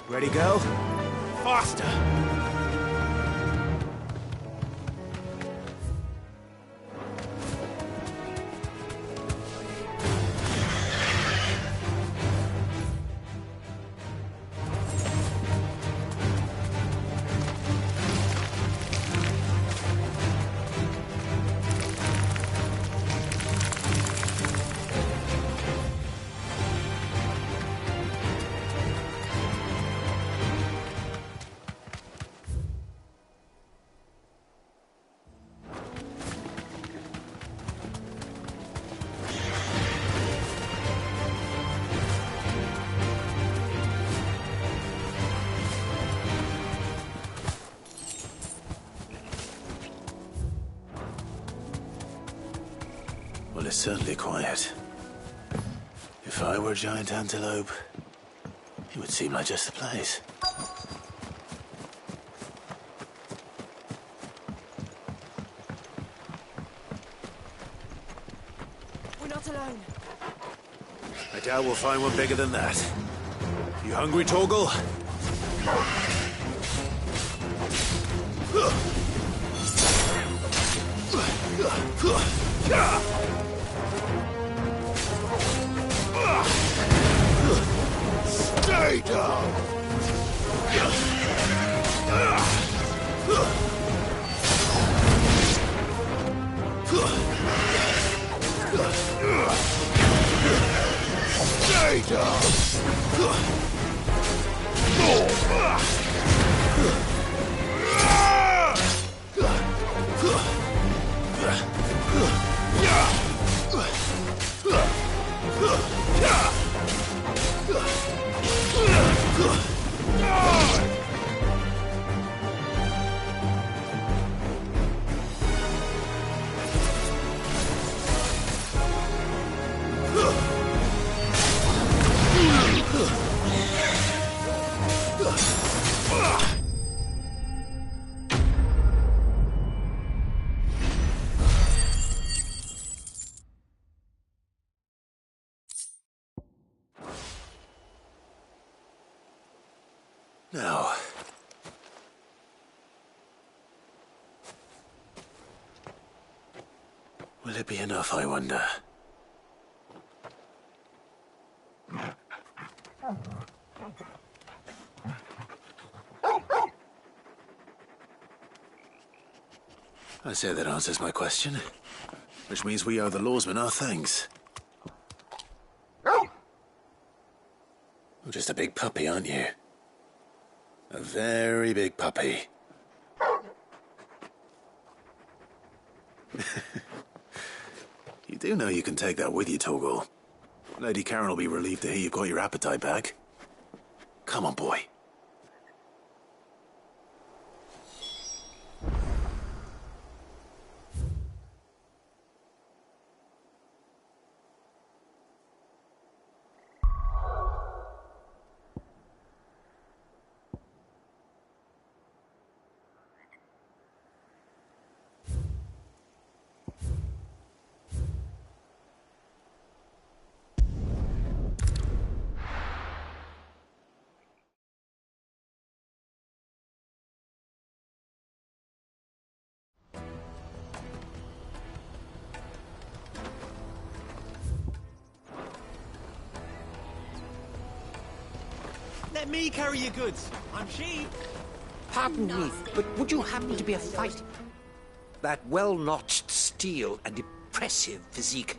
Ready, go? Faster! Well, it's certainly quiet. If I were a giant antelope, it would seem like just the place. We're not alone. I doubt we'll find one bigger than that. You hungry, Torgal? Stay down! Stay down! Now, will it be enough, I wonder? I say that answers my question, which means we owe the lawsmen our thanks. You're just a big puppy, aren't you? A very big puppy. You do know you can take that with you, Torgal. Lady Karen will be relieved to hear you've got your appetite back. Come on, boy. Let me carry your goods. I'm cheap. Pardon me, but would you happen to be a fighter? That well-notched steel and impressive physique.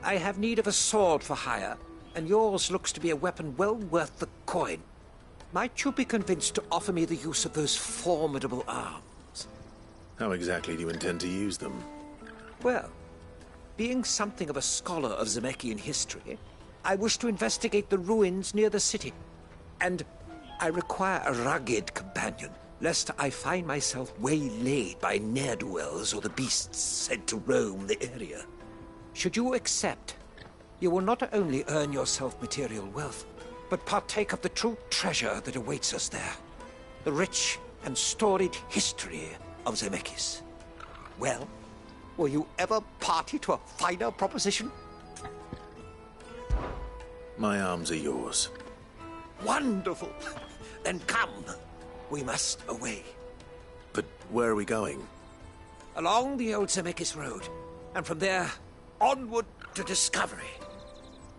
I have need of a sword for hire, and yours looks to be a weapon well worth the coin. Might you be convinced to offer me the use of those formidable arms? How exactly do you intend to use them? Well, being something of a scholar of Zemeckis history, I wish to investigate the ruins near the city. And I require a rugged companion, lest I find myself waylaid by ne'er-do-wells or the beasts said to roam the area. Should you accept, you will not only earn yourself material wealth, but partake of the true treasure that awaits us there. The rich and storied history of Zemeckis. Well, were you ever party to a finer proposition? My arms are yours. Wonderful! Then come. We must away. But where are we going? Along the old Zemeckis Road, and from there, onward to discovery.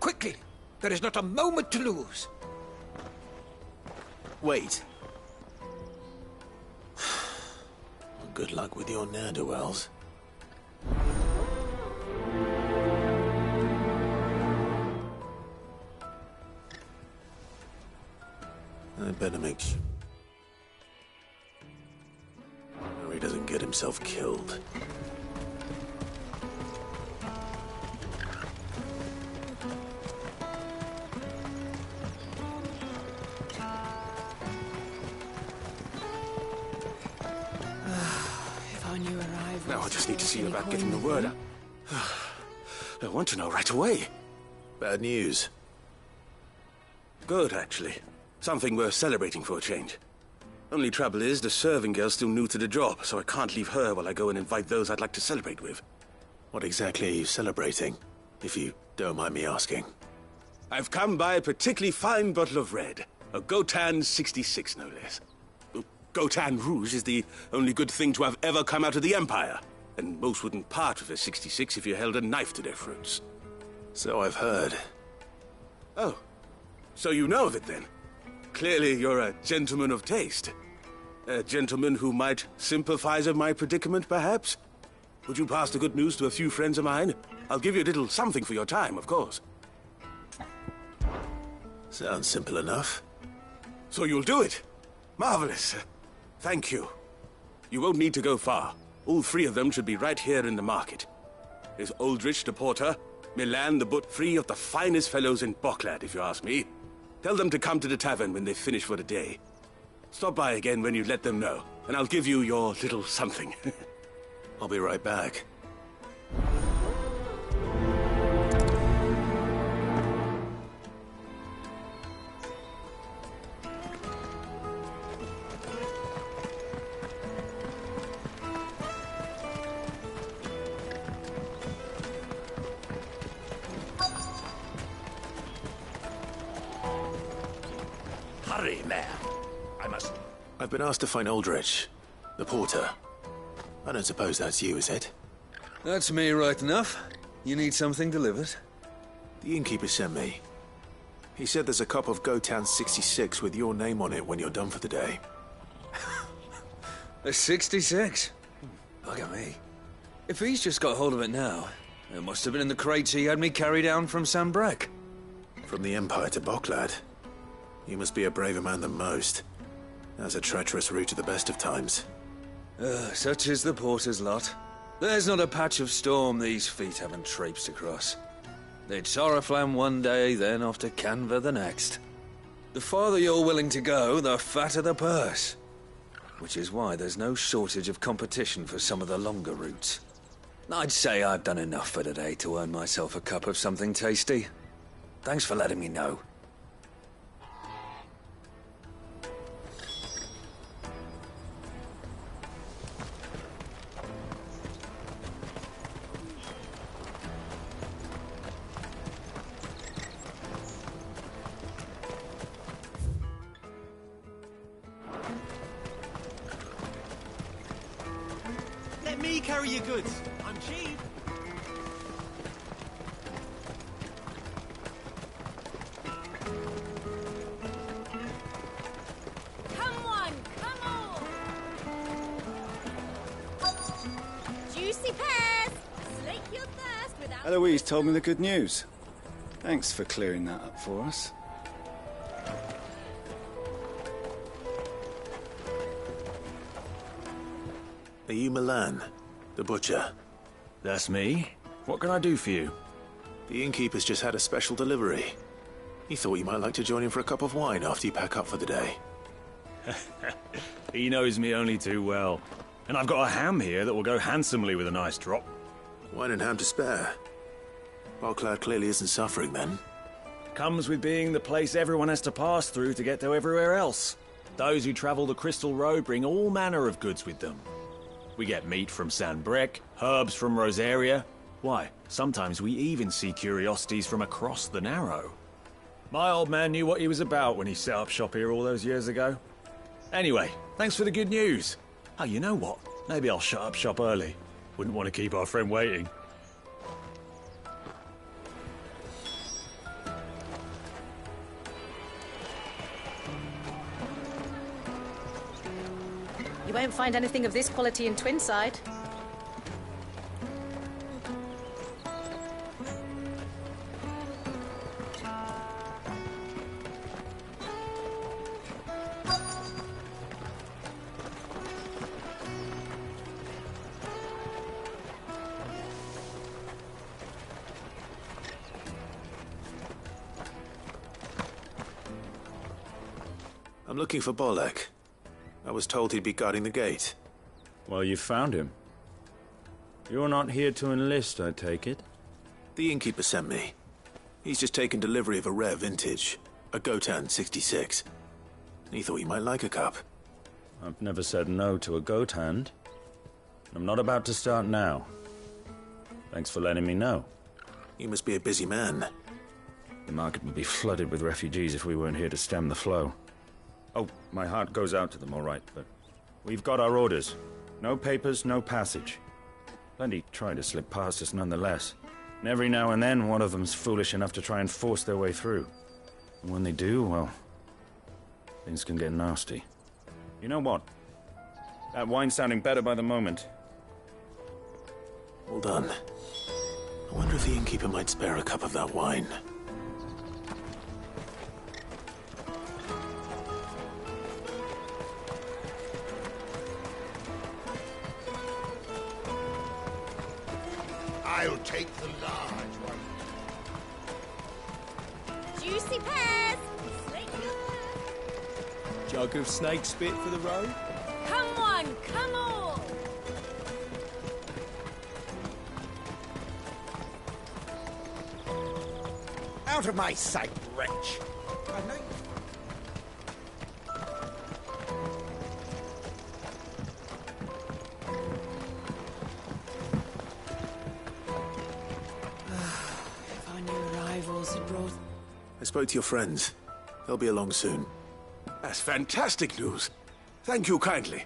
Quickly! There is not a moment to lose. Wait. Good luck with your ne'er-do-wells. I'd better make sure he doesn't get himself killed. If I knew arrival. Now I just need to see about getting the word out. I want to know right away. Bad news. Good, actually. Something worth celebrating for a change. Only trouble is, the serving girl's still new to the job, so I can't leave her while I go and invite those I'd like to celebrate with. What exactly are you celebrating, if you don't mind me asking? I've come by a particularly fine bottle of red. A Gotan 66, no less. Gotan Rouge is the only good thing to have ever come out of the Empire, and most wouldn't part with a 66 if you held a knife to their throats. So I've heard. Oh, so you know of it then? Clearly you're a gentleman of taste. A gentleman who might sympathize with my predicament, perhaps? Would you pass the good news to a few friends of mine? I'll give you a little something for your time, of course. Sounds simple enough. So you'll do it? Marvelous. Thank you. You won't need to go far. All three of them should be right here in the market. There's Aldrich the porter, Milan the but three of the finest fellows in Bocklad, if you ask me. Tell them to come to the tavern when they've finished for the day. Stop by again when you let them know, and I'll give you your little something. I'll be right back. Hurry, man. I must... I've been asked to find Aldrich, the porter. I don't suppose that's you, is it? That's me right enough. You need something delivered? The innkeeper sent me. He said there's a cup of Gotan 66 with your name on it when you're done for the day. A 66? Look at me. If he's just got hold of it now, it must have been in the crates he had me carry down from Sambrek. From the Empire to Bocklad. You must be a braver man than most. That's a treacherous route to the best of times. Such is the porter's lot. There's not a patch of storm these feet haven't traipsed across. It's Oriflamme one day, then off to Canva the next. The farther you're willing to go, the fatter the purse. Which is why there's no shortage of competition for some of the longer routes. I'd say I've done enough for today to earn myself a cup of something tasty. Thanks for letting me know. Let me carry your goods. I'm cheap. Come on, come on! Juicy pears! Slake your thirst without... Eloise told me the good news. Thanks for clearing that up for us. Are you Milan, the butcher? That's me. What can I do for you? The innkeeper's just had a special delivery. He thought you might like to join him for a cup of wine after you pack up for the day. He knows me only too well. And I've got a ham here that will go handsomely with a nice drop. Wine and ham to spare. Bogcloud clearly isn't suffering then. Comes with being the place everyone has to pass through to get to everywhere else. Those who travel the Crystal Road bring all manner of goods with them. We get meat from San Brec, herbs from Rosaria. Why, sometimes we even see curiosities from across the Narrow. My old man knew what he was about when he set up shop here all those years ago. Anyway, thanks for the good news. Oh, you know what? Maybe I'll shut up shop early. Wouldn't want to keep our friend waiting. You won't find anything of this quality in Twinside. I'm looking for Bolek. I was told he'd be guarding the gate. Well, you found him. You're not here to enlist, I take it? The innkeeper sent me. He's just taken delivery of a rare vintage, a Gotan 66. He thought you might like a cup. I've never said no to a goat hand. I'm not about to start now. Thanks for letting me know. You must be a busy man. The market would be flooded with refugees if we weren't here to stem the flow. Oh, my heart goes out to them, all right, but we've got our orders. No papers, no passage. Plenty try to slip past us nonetheless. And every now and then, one of them's foolish enough to try and force their way through. And when they do, well, things can get nasty. You know what? That wine's sounding better by the moment. Well done. I wonder if the innkeeper might spare a cup of that wine. I'll take the large one. Juicy pears! Slake your thirst. Jug of snake spit for the road? Come on, come on! Out of my sight, wretch! I know you... If our new arrivals had brought... I spoke to your friends. They'll be along soon. That's fantastic news. Thank you kindly.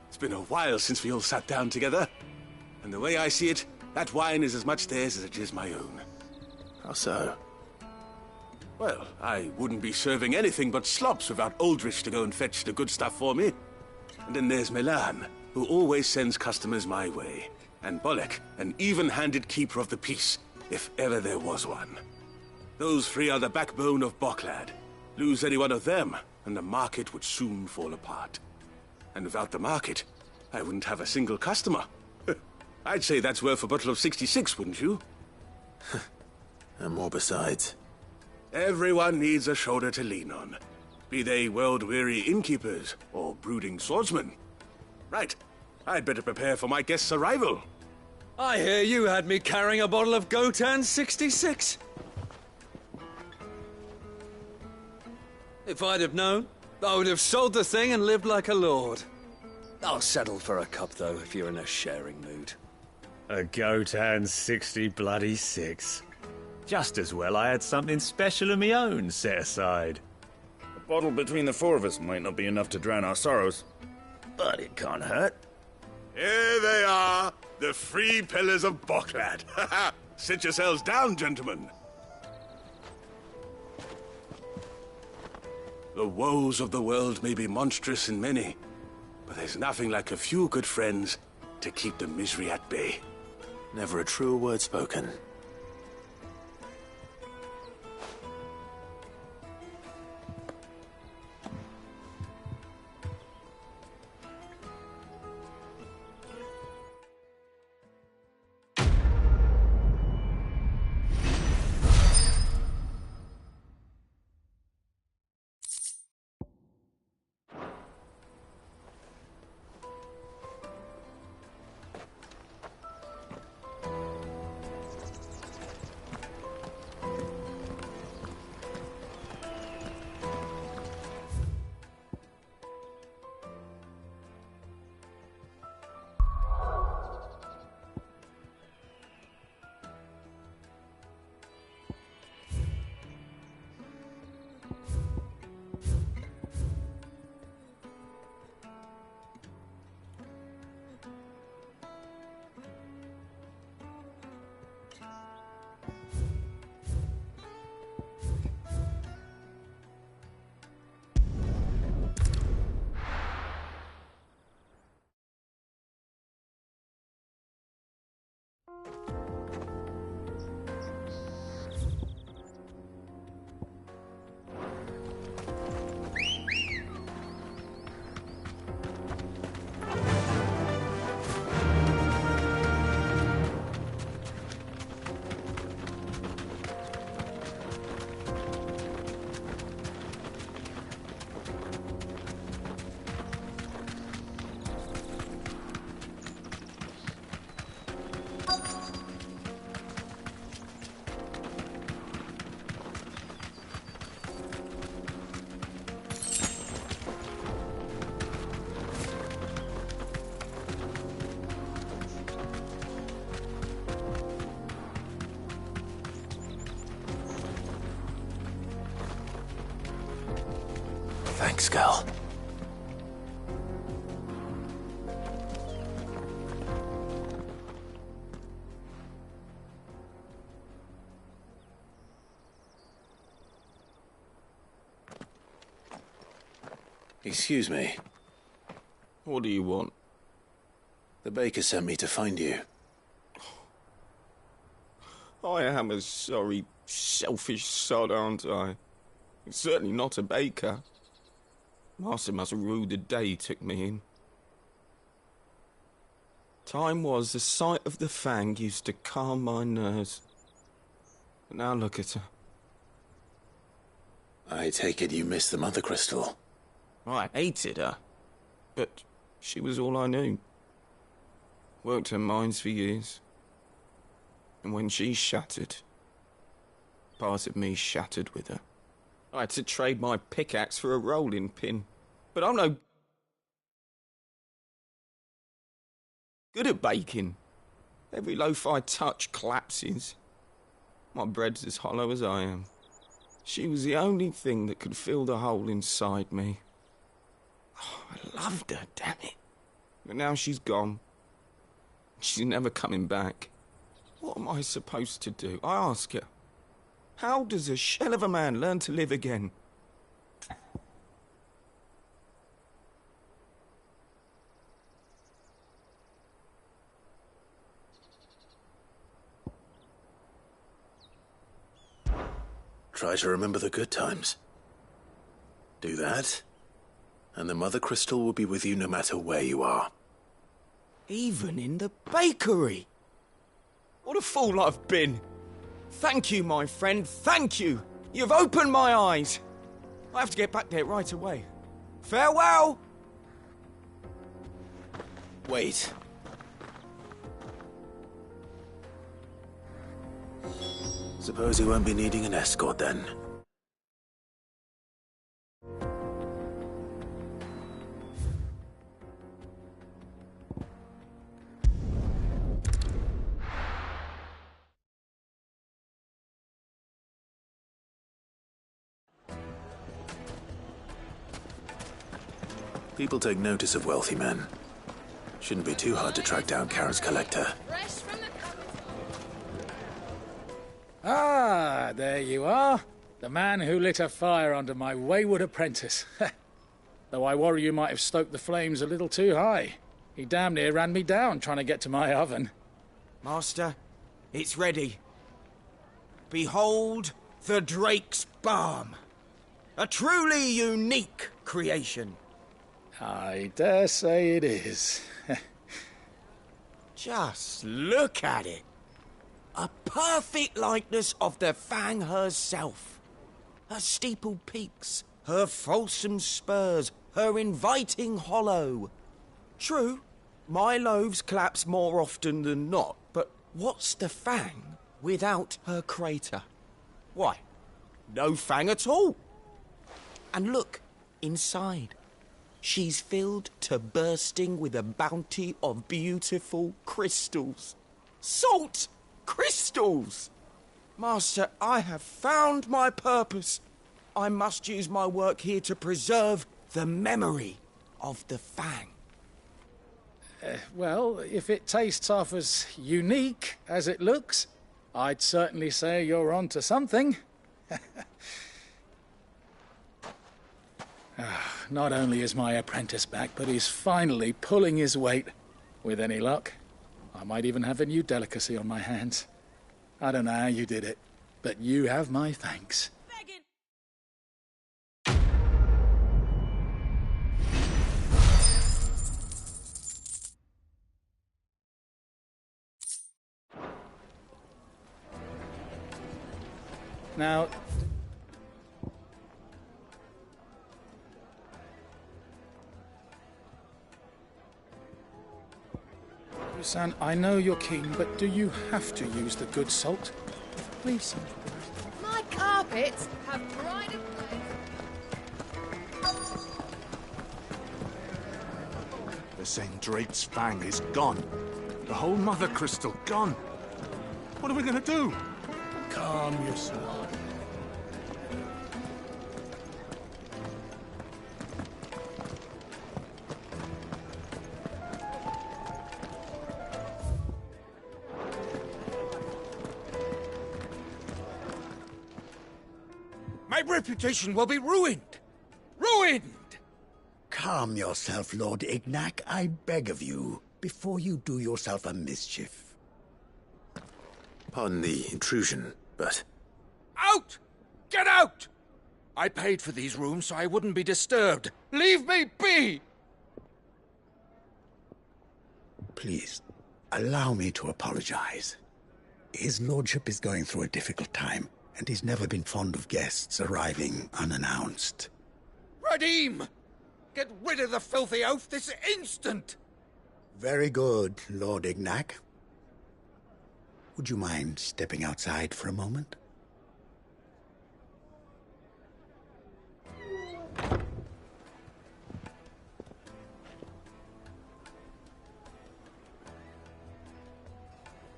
It's been a while since we all sat down together. And the way I see it, that wine is as much theirs as it is my own. How so? Well, I wouldn't be serving anything but slops without Aldrich to go and fetch the good stuff for me. And then there's Milan, who always sends customers my way. And Bolek, an even-handed keeper of the peace, if ever there was one. Those three are the backbone of Bogcloud. Lose any one of them, and the market would soon fall apart. And without the market, I wouldn't have a single customer. I'd say that's worth a bottle of 66, wouldn't you? And more besides. Everyone needs a shoulder to lean on, be they world-weary innkeepers or brooding swordsmen. Right, I'd better prepare for my guest's arrival. I hear you had me carrying a bottle of Gotan 66. If I'd have known, I would have sold the thing and lived like a lord. I'll settle for a cup, though, if you're in a sharing mood. A Gotan 66. Just as well I had something special of my own set aside. A bottle between the four of us might not be enough to drown our sorrows, but it can't hurt. Here they are, the 3 pillars of Boklad. Sit yourselves down, gentlemen. The woes of the world may be monstrous in many, but there's nothing like a few good friends to keep the misery at bay. Never a truer word spoken. Thanks, girl. Excuse me. What do you want? The baker sent me to find you. I am a sorry, selfish sod, aren't I? Certainly not a baker. Master must have ruled the day he took me in. Time was the sight of the fang used to calm my nerves. But now look at her. I take it you missed the Mother Crystal. I hated her, but she was all I knew. Worked her mines for years. And when she shattered, part of me shattered with her. I had to trade my pickaxe for a rolling pin. But I'm no good at baking. Every loaf I touch collapses. My bread's as hollow as I am. She was the only thing that could fill the hole inside me. Oh, I loved her, damn it. But now she's gone. She's never coming back. What am I supposed to do? I ask her. How does a shell of a man learn to live again? Try to remember the good times. Do that, and the Mother Crystal will be with you no matter where you are. Even in the bakery. What a fool I've been. Thank you, my friend, thank you. You've opened my eyes. I have to get back there right away. Farewell! Wait. Suppose you won't be needing an escort then. People take notice of wealthy men. Shouldn't be too hard to track down Karen's collector. Ah, there you are. The man who lit a fire under my wayward apprentice. Though I worry you might have stoked the flames a little too high. He damn near ran me down trying to get to my oven. Master, it's ready. Behold the Drake's Balm. A truly unique creation. I dare say it is. Just look at it. A perfect likeness of the Fang herself. Her steepled peaks, her fulsome spurs, her inviting hollow. True, my loaves collapse more often than not, but what's the Fang without her crater? Why, no Fang at all. And look, inside. She's filled to bursting with a bounty of beautiful crystals. Salt crystals! Master, I have found my purpose. I must use my work here to preserve the memory of the Fang. Well, if it tastes half as unique as it looks, I'd certainly say you're onto something. Not only is my apprentice back, but he's finally pulling his weight. With any luck, I might even have a new delicacy on my hands. I don't know how you did it, but you have my thanks. Now, San, I know you're keen, but do you have to use the good salt? Leave some. My carpets have pride of place. The St. Drake's Fang is gone. The whole Mother Crystal gone. What are we gonna do? Calm yourself. My reputation will be ruined! Ruined! Calm yourself, Lord Ignac, I beg of you, before you do yourself a mischief. Pardon the intrusion, but... Out! Get out! I paid for these rooms so I wouldn't be disturbed. Leave me be! Please, allow me to apologize. His lordship is going through a difficult time, and he's never been fond of guests arriving unannounced. Radim! Get rid of the filthy oaf this instant! Very good, Lord Ignac. Would you mind stepping outside for a moment?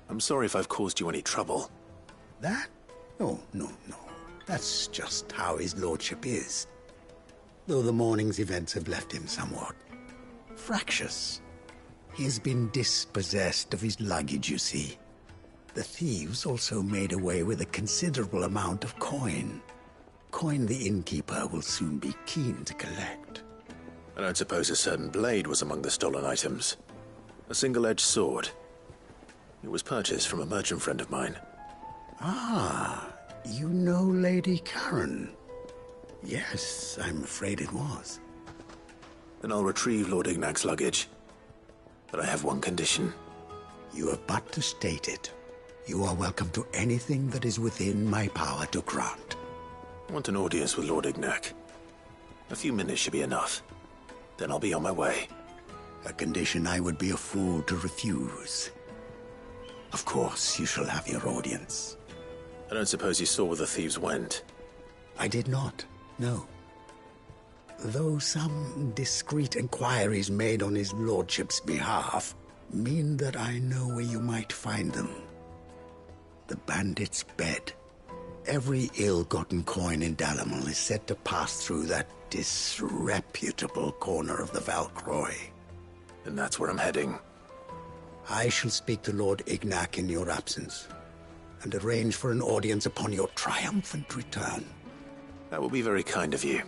I'm sorry if I've caused you any trouble. That? Oh, no. That's just how his lordship is. Though the morning's events have left him somewhat fractious. He has been dispossessed of his luggage, you see. The thieves also made away with a considerable amount of coin. Coin the innkeeper will soon be keen to collect. I don't suppose a certain blade was among the stolen items. A single-edged sword. It was purchased from a merchant friend of mine. Ah, you know Lady Karen. Yes, I'm afraid it was. Then I'll retrieve Lord Ignac's luggage. But I have one condition. You have but to state it. You are welcome to anything that is within my power to grant. I want an audience with Lord Ignac. A few minutes should be enough. Then I'll be on my way. A condition I would be a fool to refuse. Of course, you shall have your audience. I don't suppose you saw where the thieves went? I did not, no. Though some discreet inquiries made on his lordship's behalf mean that I know where you might find them. The bandit's bed. Every ill-gotten coin in Dalamel is said to pass through that disreputable corner of the Valcroy. And that's where I'm heading. I shall speak to Lord Ignac in your absence, and arrange for an audience upon your triumphant return. That will be very kind of you.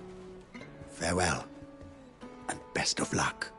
Farewell, and best of luck.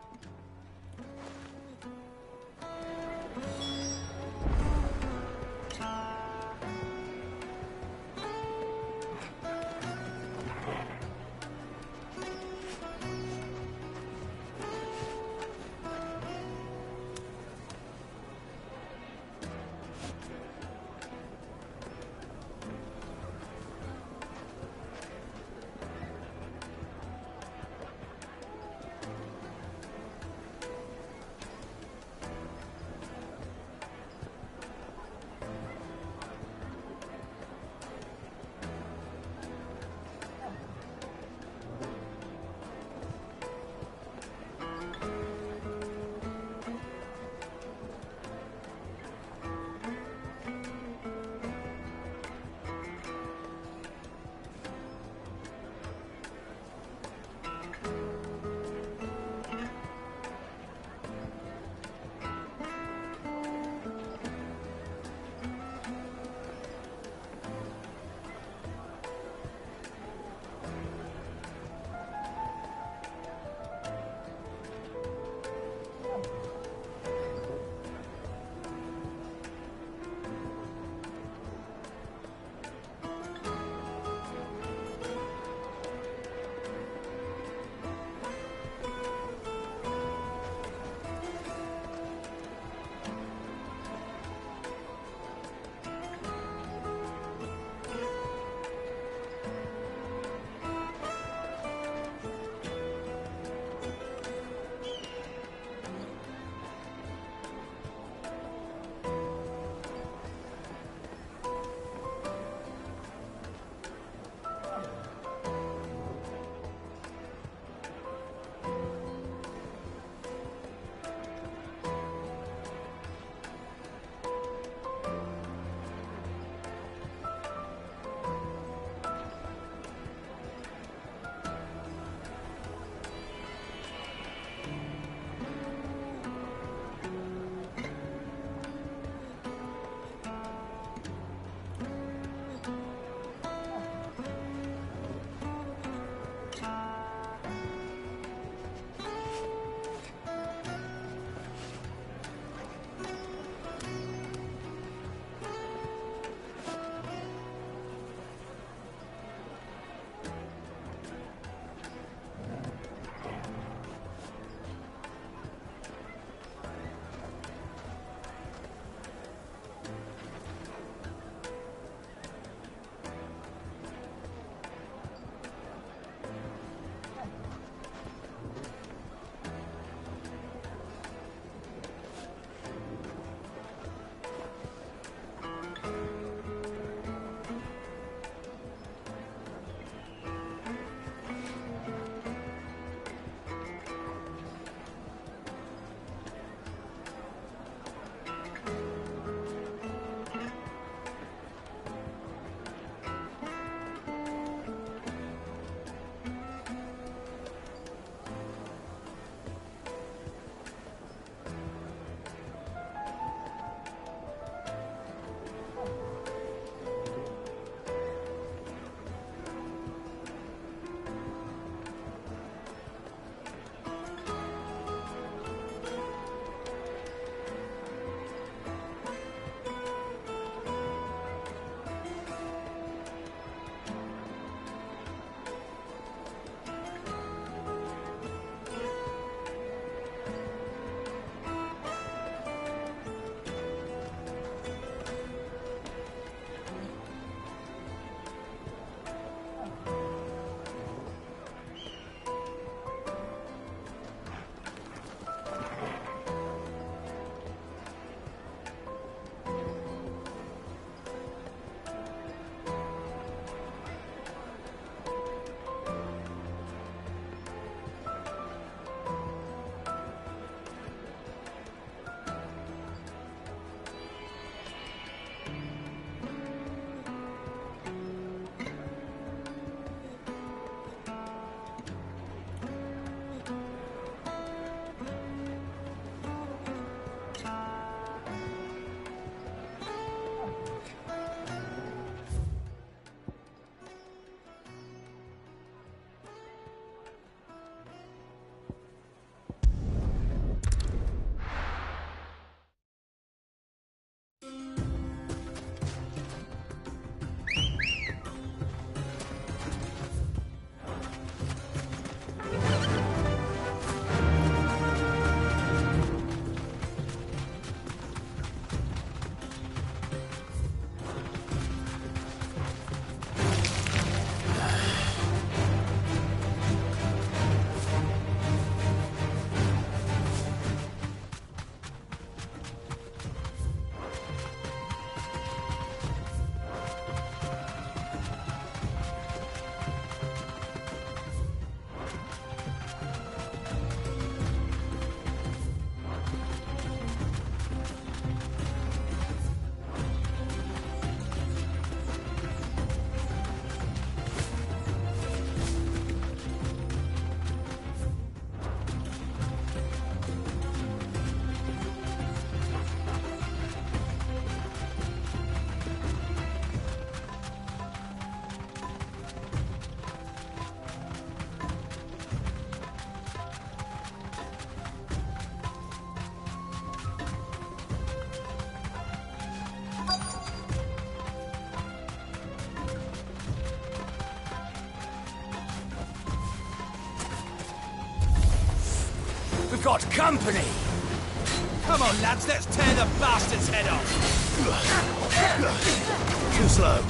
got company! Come on, lads, let's tear the bastard's head off! Too slow.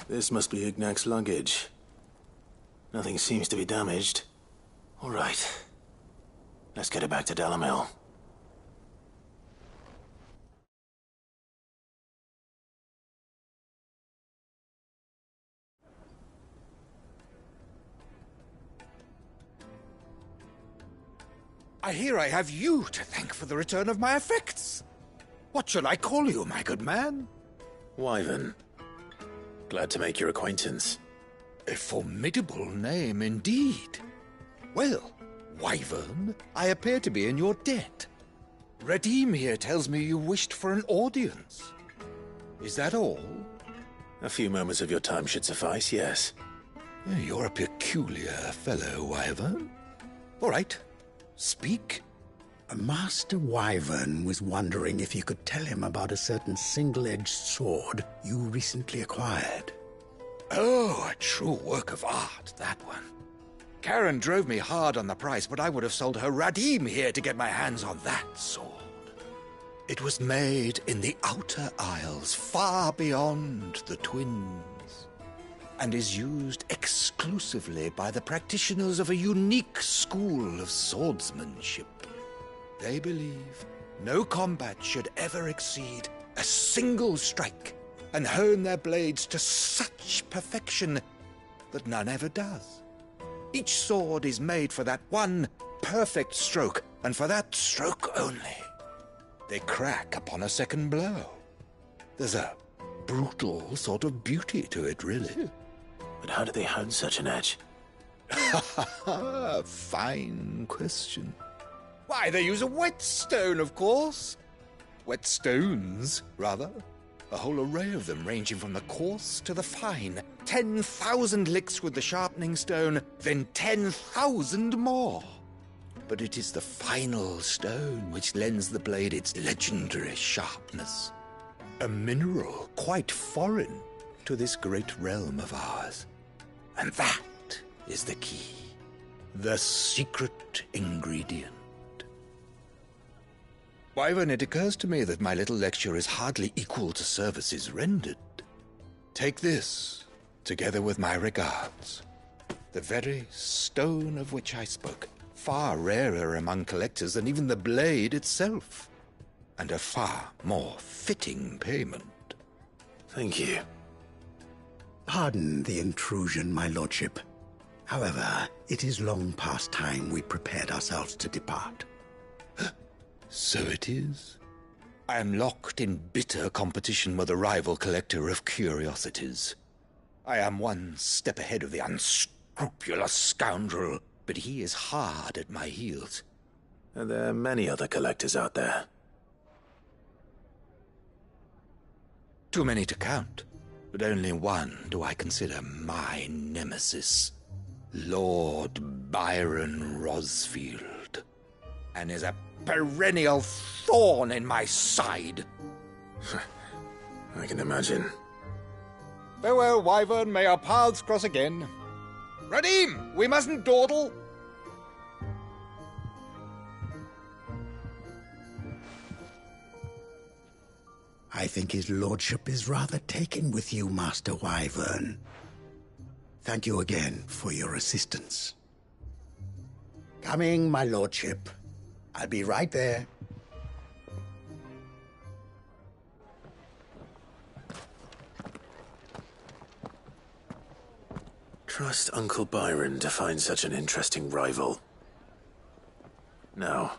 This must be Ignac's luggage. Nothing seems to be damaged. All right. Let's get it back to Delamil. I hear I have you to thank for the return of my effects. What shall I call you, my good man? Wyvern. Glad to make your acquaintance. A formidable name indeed. Well, Wyvern, I appear to be in your debt. Redeem here tells me you wished for an audience. Is that all? A few moments of your time should suffice, yes. You're a peculiar fellow, Wyvern. All right, speak. Master Wyvern was wondering if you could tell him about a certain single-edged sword you recently acquired. Oh, a true work of art, that one. Karen drove me hard on the price, but I would have sold her Radim here to get my hands on that sword. It was made in the Outer Isles, far beyond the Twins, and is used exclusively by the practitioners of a unique school of swordsmanship. They believe no combat should ever exceed a single strike, and hone their blades to such perfection that none ever does. Each sword is made for that one perfect stroke, and for that stroke only. They crack upon a second blow. There's a brutal sort of beauty to it, really. But how do they hone such an edge? Fine question. Why, they use a whetstone, of course. Whetstones, rather. A whole array of them, ranging from the coarse to the fine. 10,000 licks with the sharpening stone, then 10,000 more. But it is the final stone which lends the blade its legendary sharpness. A mineral quite foreign to this great realm of ours. And that is the key. The secret ingredient. Wyvern, it occurs to me that my little lecture is hardly equal to services rendered. Take this, together with my regards. The very stone of which I spoke, far rarer among collectors than even the blade itself, and a far more fitting payment. Thank you. Pardon the intrusion, my lordship. However, it is long past time we prepared ourselves to depart. So it is. I am locked in bitter competition with a rival collector of curiosities. I am one step ahead of the unscrupulous scoundrel, but he is hard at my heels. Are there many other collectors out there? Too many to count, but only one do I consider my nemesis. Lord Byron Rosfield, and is a perennial thorn in my side. I can imagine. Farewell, Wyvern. May our paths cross again. Radim, we mustn't dawdle. I think his lordship is rather taken with you, Master Wyvern. Thank you again for your assistance. Coming, my lordship. I'll be right there. Trust Uncle Byron to find such an interesting rival. Now,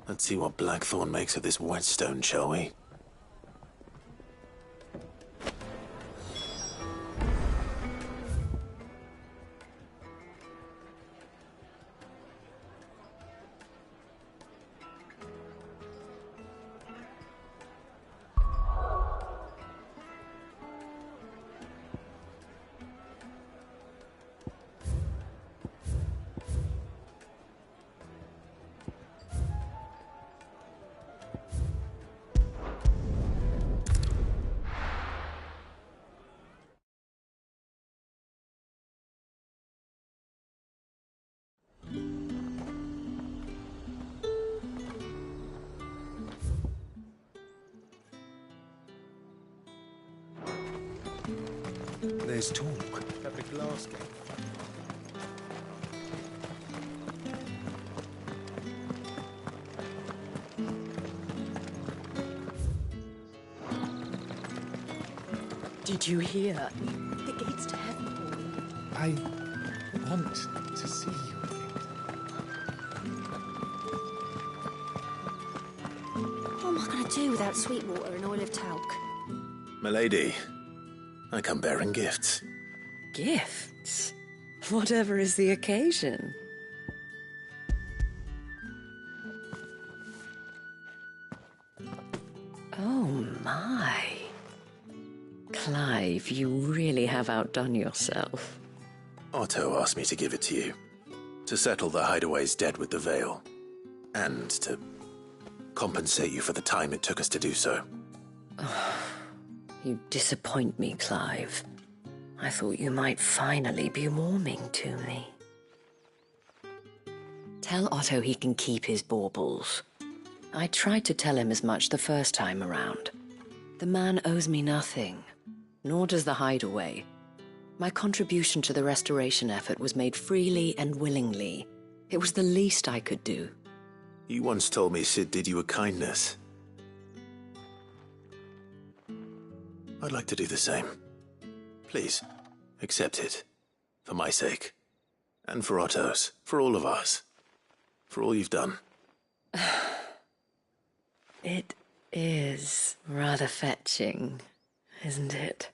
let's see what Blackthorn makes of this whetstone, shall we? There's talk at the glass gate. Did you hear? The gates to heaven. I want to see you. What am I going to do without sweet water and oil of talc? Milady, I come bearing gifts. Gifts? Whatever is the occasion. Oh my. Clive, you really have outdone yourself. Otto asked me to give it to you. To settle the Hideaway's debt with the Veil. And to compensate you for the time it took us to do so. You disappoint me, Clive. I thought you might finally be warming to me. Tell Otto he can keep his baubles. I tried to tell him as much the first time around. The man owes me nothing, nor does the Hideaway. My contribution to the restoration effort was made freely and willingly. It was the least I could do. You once told me Sid did you a kindness. I'd like to do the same. Please, accept it. For my sake. And for Otto's. For all of us. For all you've done. It is rather fetching, isn't it?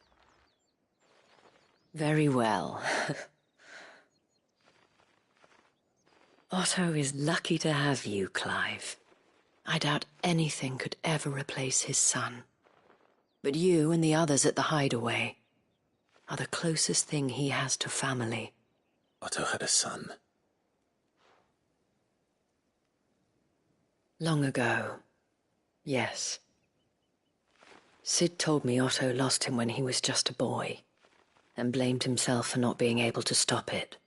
Very well. Otto is lucky to have you, Clive. I doubt anything could ever replace his son. But you and the others at the Hideaway are the closest thing he has to family. Otto had a son. Long ago, yes. Sid told me Otto lost him when he was just a boy, and blamed himself for not being able to stop it.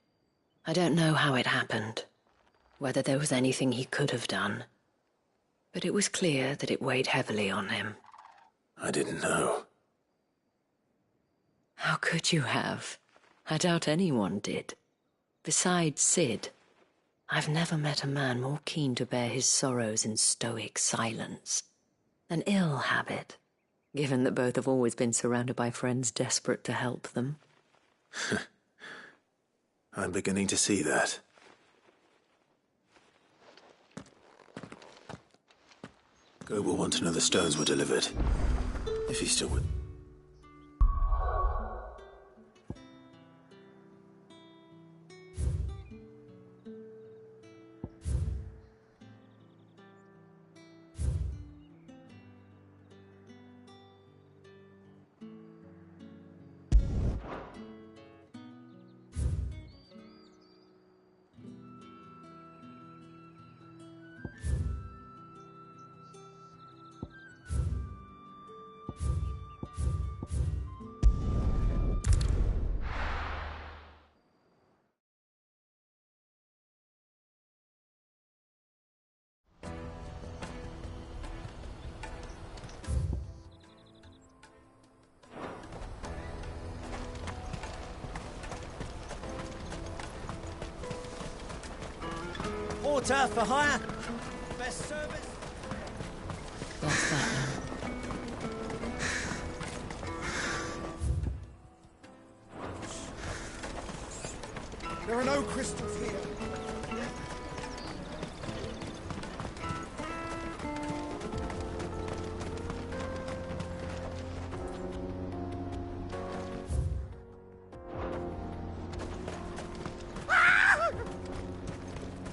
I don't know how it happened, whether there was anything he could have done, but it was clear that it weighed heavily on him. I didn't know. How could you have? I doubt anyone did. Besides Sid, I've never met a man more keen to bear his sorrows in stoic silence. An ill habit, given that both have always been surrounded by friends desperate to help them. I'm beginning to see that. Go will want to know the stones were delivered. If he still would. Porter for hire. Best service. What's that now? There are no crystals here.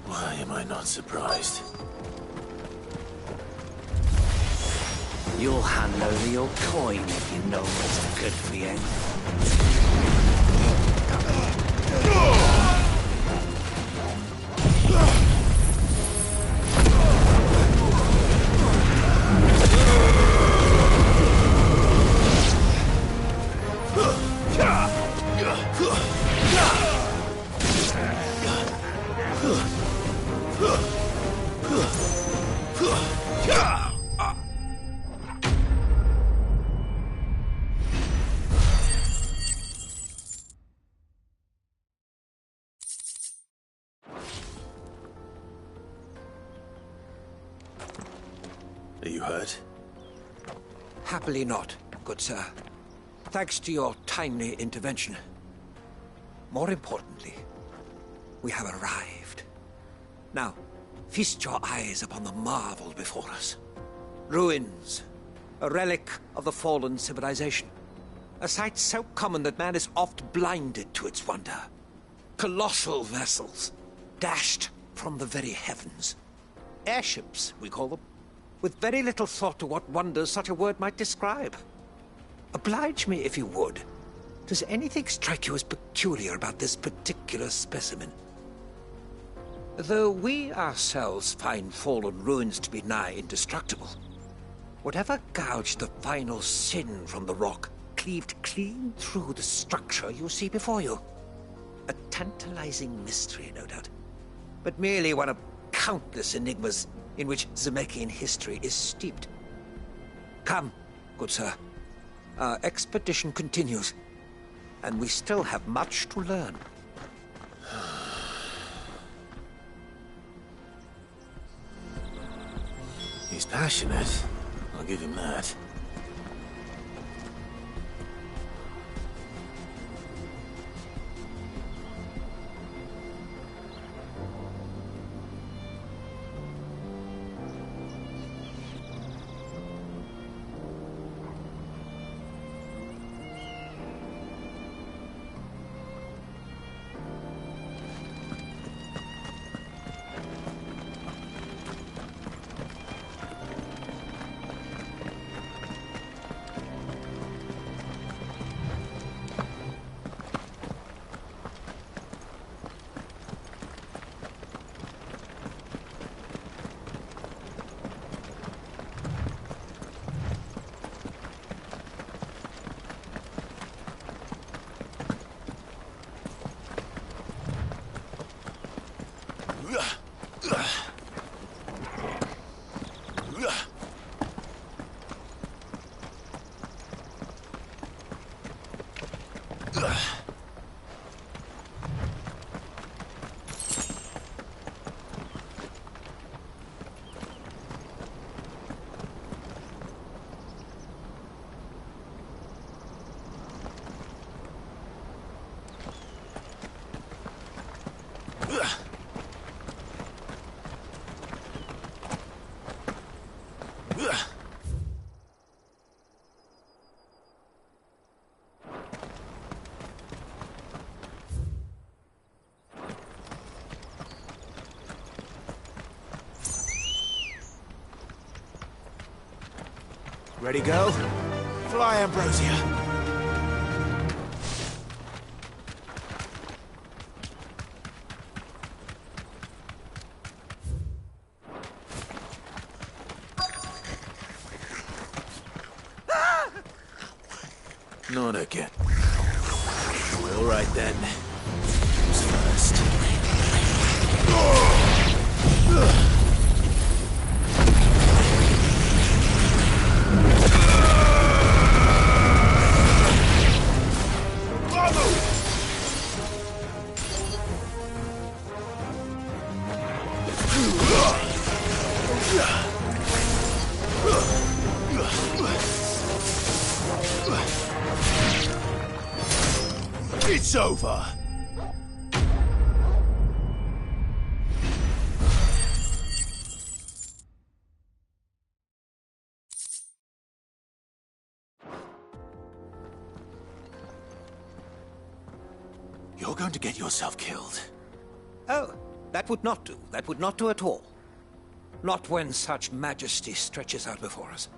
Why am I not surprised? You'll hand over your coin if you know what's good for you. Are you hurt? Happily not, good sir. Thanks to your timely intervention. More importantly, we have arrived. Now, feast your eyes upon the marvel before us. Ruins, a relic of the fallen civilization. A sight so common that man is oft blinded to its wonder. Colossal vessels, dashed from the very heavens. Airships, we call them, with very little thought to what wonders such a word might describe. Oblige me if you would. Does anything strike you as peculiar about this particular specimen? Though we ourselves find fallen ruins to be nigh indestructible, whatever gouged the final sin from the rock cleaved clean through the structure you see before you. A tantalizing mystery, no doubt, but merely one of countless enigmas in which Zemeckis history is steeped. Come, good sir. Our expedition continues, and we still have much to learn. He's passionate. I'll give him that. Ready, go? Fly, Ambrosia. Not again. All right then. Who's first? It's over! You're going to get yourself killed. Oh, that would not do. That would not do at all. Not when such majesty stretches out before us.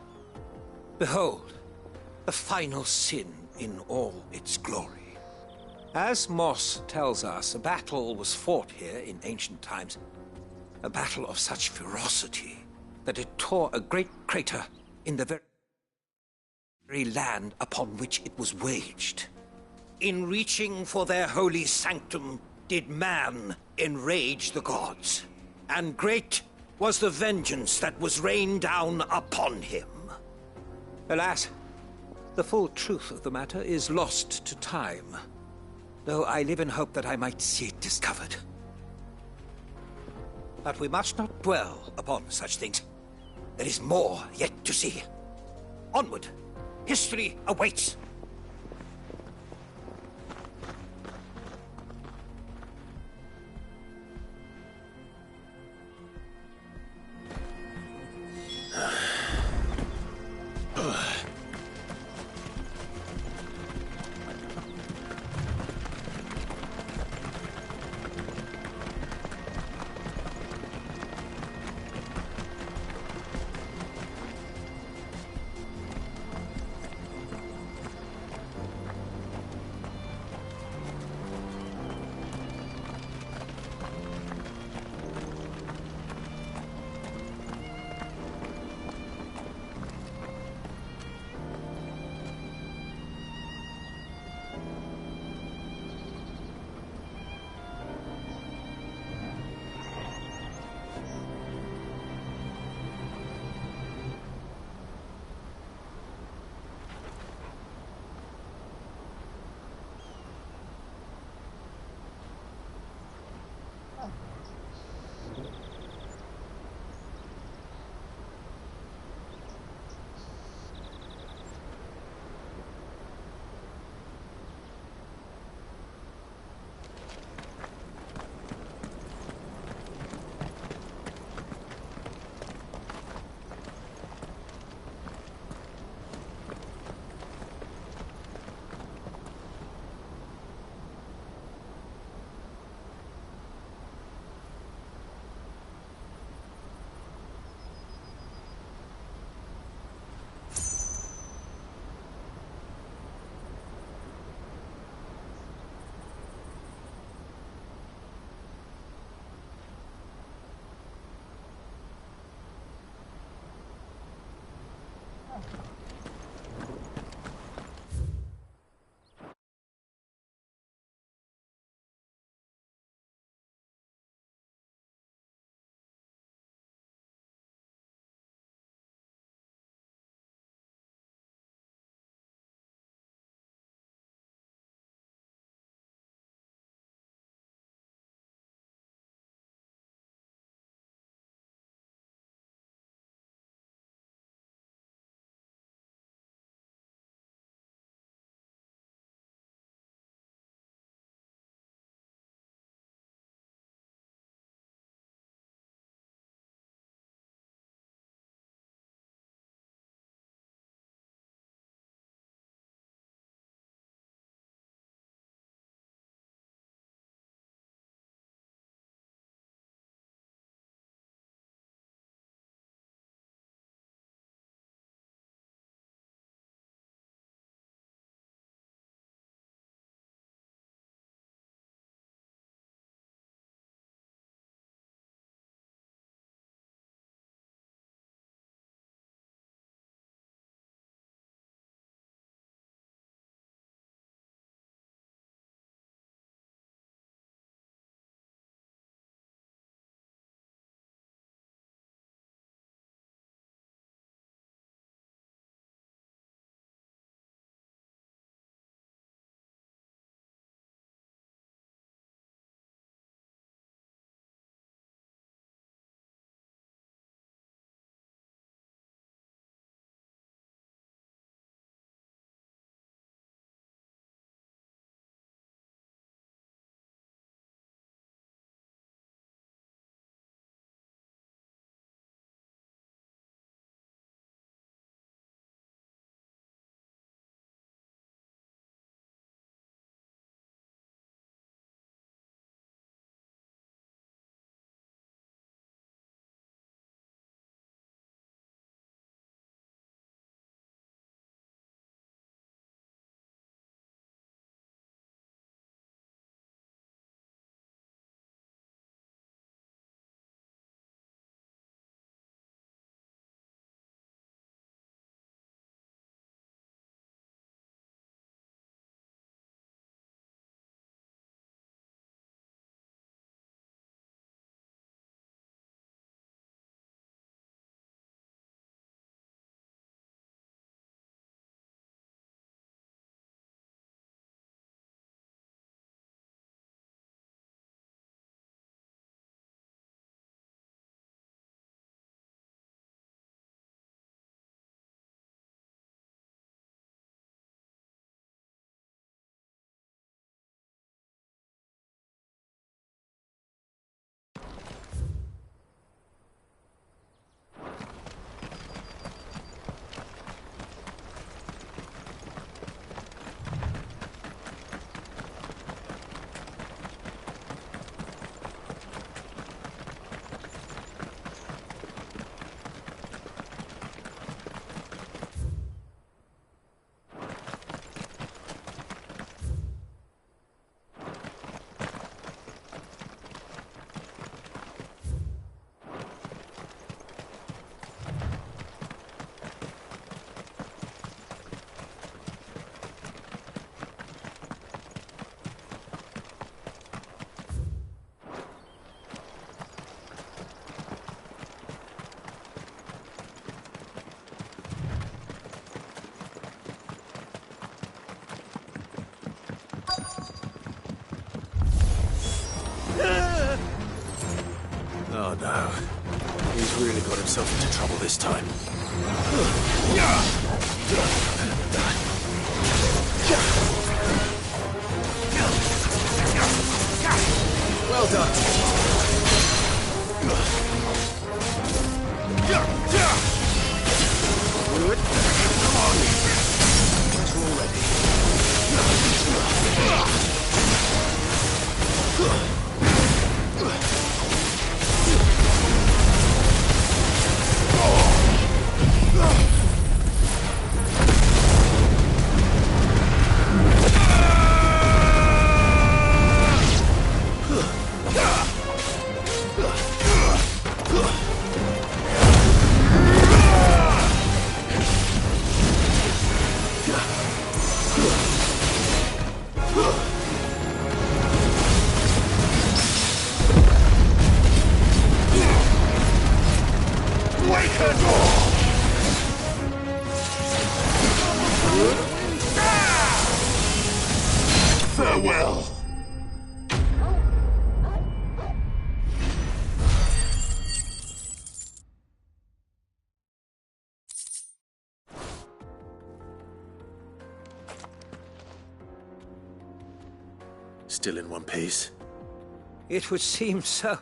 Behold, the final sin in all its glory. As Moss tells us, a battle was fought here in ancient times. A battle of such ferocity that it tore a great crater in the very land upon which it was waged. In reaching for their holy sanctum, did man enrage the gods, and great was the vengeance that was rained down upon him. Alas, the full truth of the matter is lost to time, though I live in hope that I might see it discovered. But we must not dwell upon such things. There is more yet to see. Onward! History awaits! He's really got himself into trouble this time. Well done. Good. Come on. Two already. Farewell. Still in one piece. It would seem so.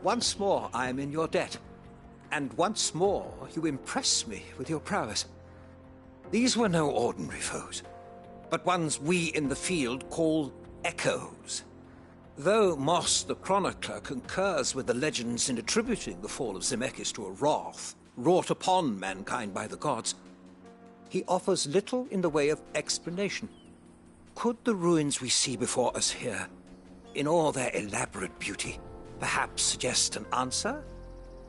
Once more I am in your debt. And once more you impress me with your prowess. These were no ordinary foes, but ones we in the field call echoes. Though Moss the Chronicler concurs with the legends in attributing the fall of Zemeckis to a wrath wrought upon mankind by the gods, he offers little in the way of explanation. Could the ruins we see before us here, in all their elaborate beauty, perhaps suggest an answer?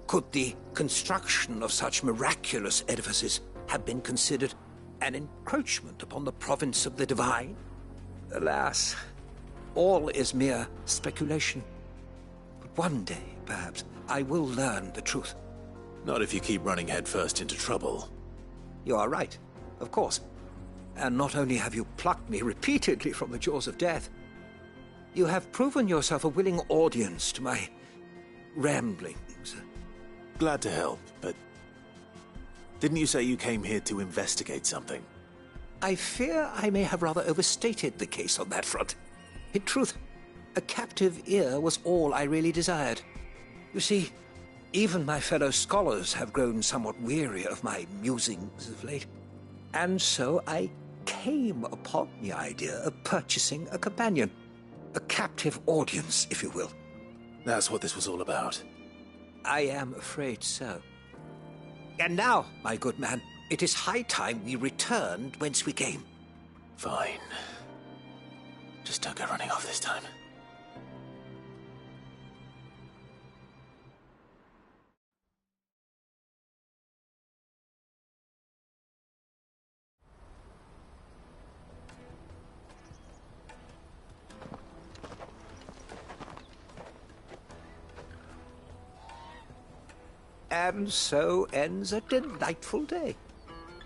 Could the construction of such miraculous edifices have been considered an encroachment upon the province of the divine? Alas, all is mere speculation. But one day, perhaps, I will learn the truth. Not if you keep running headfirst into trouble. You are right, of course. And not only have you plucked me repeatedly from the jaws of death, you have proven yourself a willing audience to my ramblings. Glad to help, but didn't you say you came here to investigate something? I fear I may have rather overstated the case on that front. In truth, a captive ear was all I really desired. You see, even my fellow scholars have grown somewhat weary of my musings of late. And so I came upon the idea of purchasing a companion. A captive audience, if you will. That's what this was all about. I am afraid so. And now, my good man, it is high time we returned whence we came. Fine. Just don't go running off this time. And so ends a delightful day.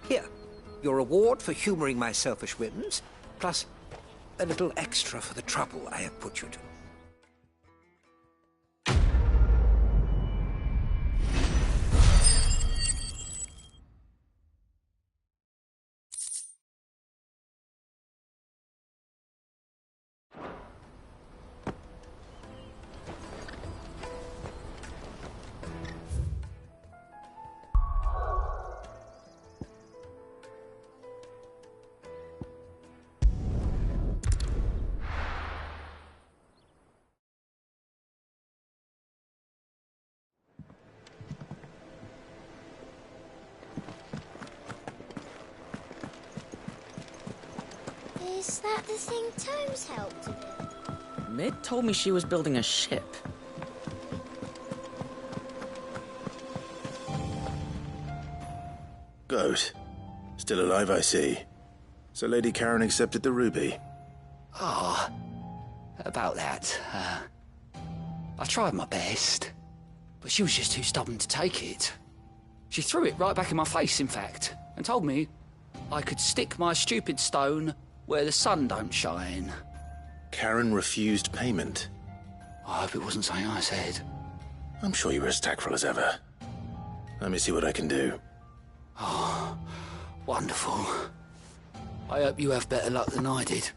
Here, your reward for humoring my selfish whims, plus a little extra for the trouble I have put you to. Is that the thing Tomes helped with? Mid told me she was building a ship. Goat. Still alive, I see. So Lady Karen accepted the ruby. Ah, about that. I tried my best, but she was just too stubborn to take it. She threw it right back in my face, in fact, and told me I could stick my stupid stone where the sun don't shine. Karen refused payment. I hope it wasn't something I said. I'm sure you were as tactful as ever. Let me see what I can do. Oh, wonderful. I hope you have better luck than I did.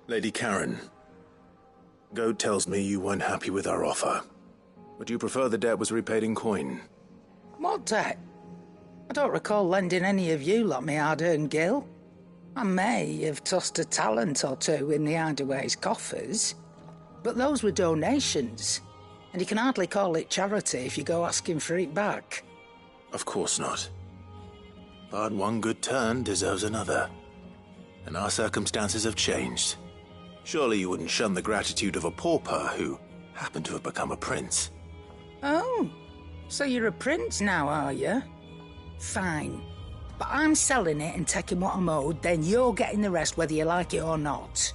Lady Karen, Goat tells me you weren't happy with our offer. Would you prefer the debt was repaid in coin? What debt? I don't recall lending any of you lot me hard-earned gil. I may have tossed a talent or two in the Hideaway's coffers, but those were donations, and you can hardly call it charity if you go asking for it back. Of course not. But one good turn deserves another. And our circumstances have changed. Surely you wouldn't shun the gratitude of a pauper who happened to have become a prince. Oh, so you're a prince now, are you? Fine. But I'm selling it and taking what I'm owed, then you're getting the rest whether you like it or not.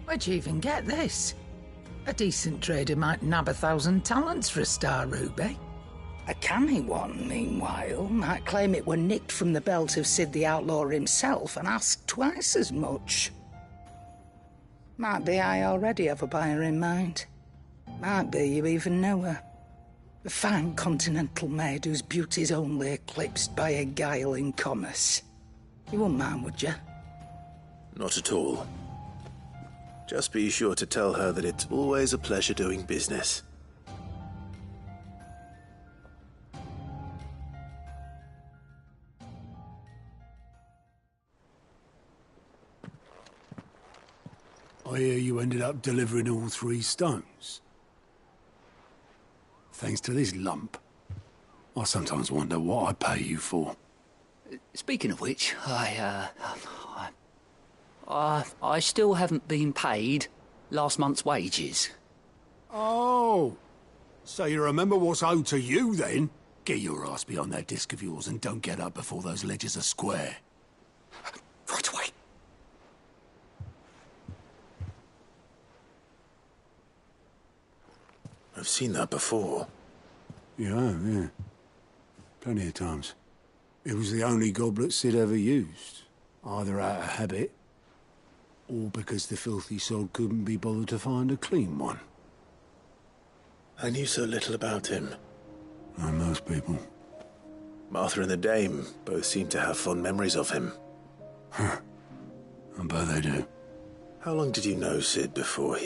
Where'd you even get this? A decent trader might nab 1,000 talents for a star ruby. A canny one, meanwhile, might claim it were nicked from the belt of Sid the Outlaw himself and ask twice as much. Might be I already have a buyer in mind. Might be you even know her. A fine continental maid whose beauty's only eclipsed by a guile in commerce. You wouldn't mind, would you? Not at all. Just be sure to tell her that it's always a pleasure doing business. I hear you ended up delivering all 3 stones. Thanks to this lump. I sometimes wonder what I pay you for. Speaking of which, I still haven't been paid last month's wages. Oh, so you remember what's owed to you then? Get your ass behind that disc of yours and don't get up before those ledgers are square. Right away. I've seen that before. Yeah. Plenty of times. It was the only goblet Sid ever used. Either out of habit, or because the filthy sod couldn't be bothered to find a clean one. I knew so little about him. Like most people. Martha and the Dame both seem to have fond memories of him. I bet they do. How long did you know Sid before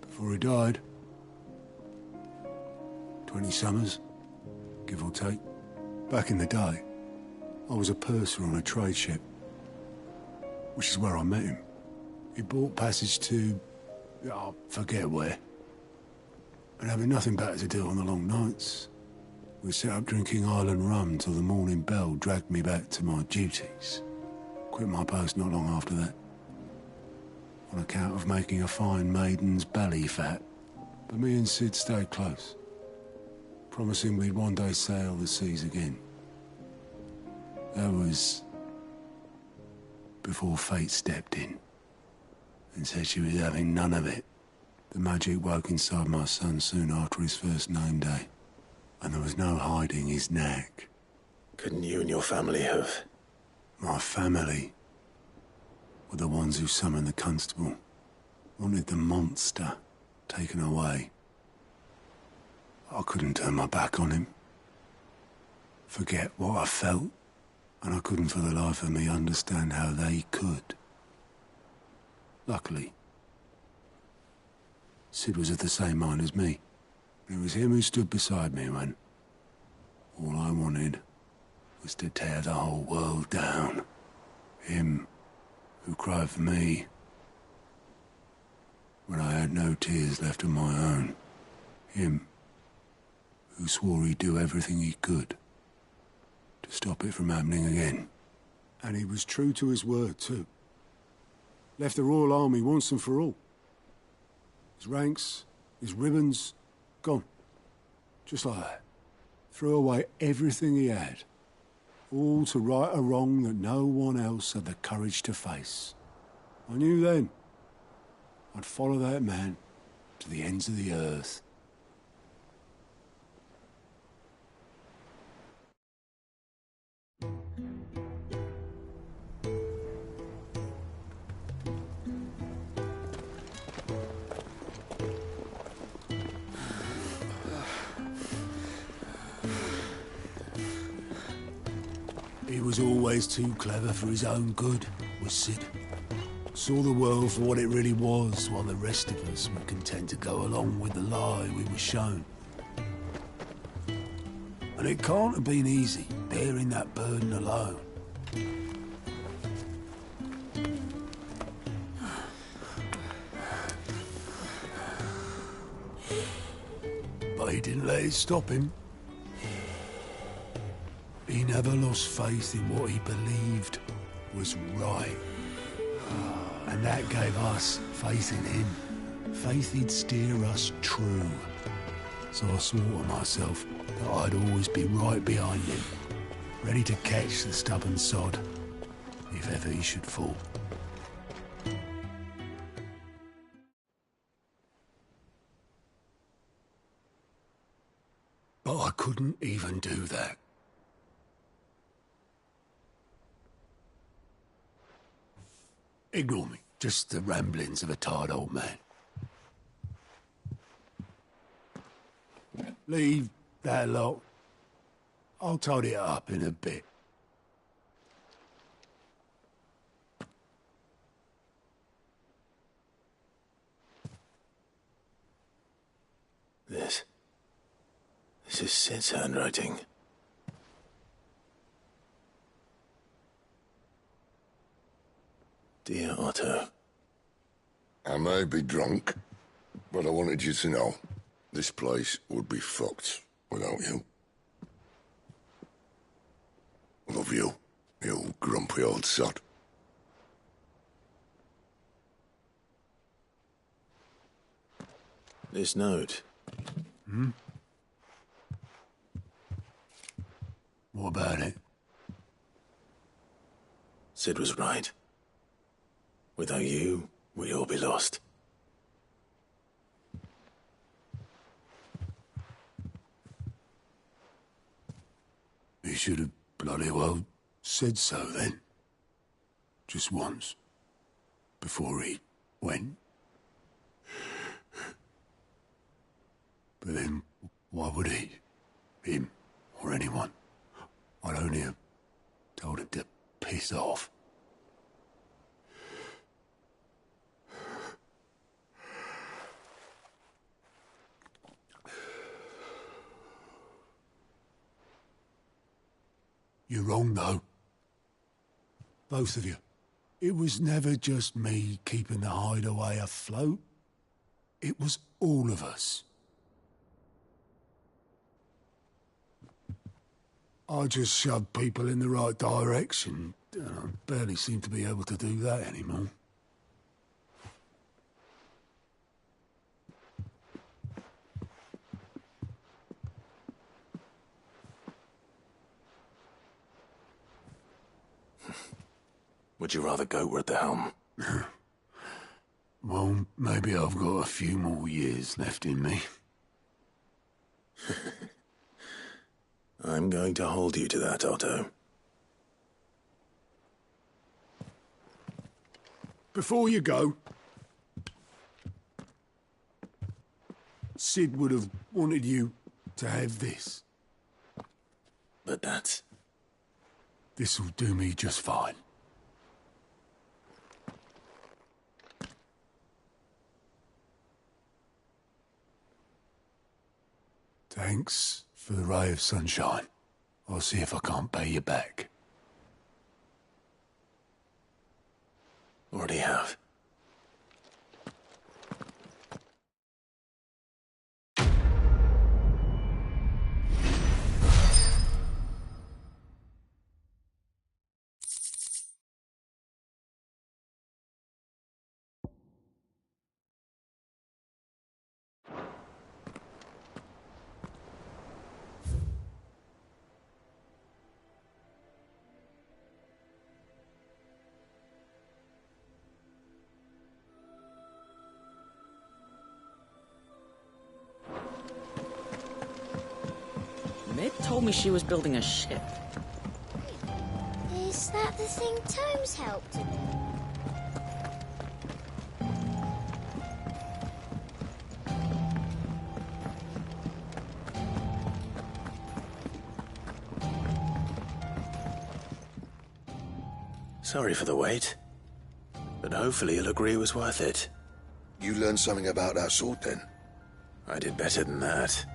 Before he died? 20 summers, give or take. Back in the day, I was a purser on a trade ship, which is where I met him. He bought passage to, I forget where. And having nothing better to do on the long nights, we set up drinking island rum till the morning bell dragged me back to my duties. Quit my post not long after that, on account of making a fine maiden's belly fat. But me and Sid stayed close, promising we'd one day sail the seas again. That was before fate stepped in and said she was having none of it. The magic woke inside my son soon after his first name day, and there was no hiding his knack. Couldn't you and your family have? My family were the ones who summoned the constable, wanted the monster taken away. I couldn't turn my back on him, forget what I felt, and I couldn't for the life of me understand how they could. Luckily, Sid was of the same mind as me. It was him who stood beside me when all I wanted was to tear the whole world down. Him who cried for me when I had no tears left of my own. Him, who swore he'd do everything he could to stop it from happening again. And he was true to his word, too. Left the Royal Army once and for all. His ranks, his ribbons, gone. Just like that. Threw away everything he had. All to right a wrong that no one else had the courage to face. I knew then I'd follow that man to the ends of the earth. He was always too clever for his own good, was Sid. Saw the world for what it really was, while the rest of us were content to go along with the lie we were shown. And it can't have been easy, bearing that burden alone. But he didn't let it stop him. He never lost faith in what he believed was right. And that gave us faith in him. Faith he'd steer us true. So I swore to myself that I'd always be right behind him, ready to catch the stubborn sod, if ever he should fall. But I couldn't even do that. Ignore me. Just the ramblings of a tired old man. Leave that lot. I'll tidy it up in a bit. This is Sid's handwriting. Dear Otto. I may be drunk, but I wanted you to know this place would be fucked without you. Love you, you grumpy old sod. This note. Hmm? What about it? Sid was right. Without you, we'd all be lost. He should have bloody well said so then. Just once. Before he went. But then, why would he? Him, or anyone? I'd only have told him to piss off. You're wrong, though. Both of you. It was never just me keeping the hideaway afloat. It was all of us. I just shoved people in the right direction. I barely seem to be able to do that anymore. Would you rather goat were at the helm? Well, maybe I've got a few more years left in me. I'm going to hold you to that, Otto. Before you go, Sid would have wanted you to have this. But that's... This'll do me just fine. Thanks for the ray of sunshine. I'll see if I can't pay you back. Already have. Nib told me she was building a ship. Is that the thing Tomes helped with? Sorry for the wait, but hopefully you'll agree it was worth it. You learned something about that sword, then? I did better than that.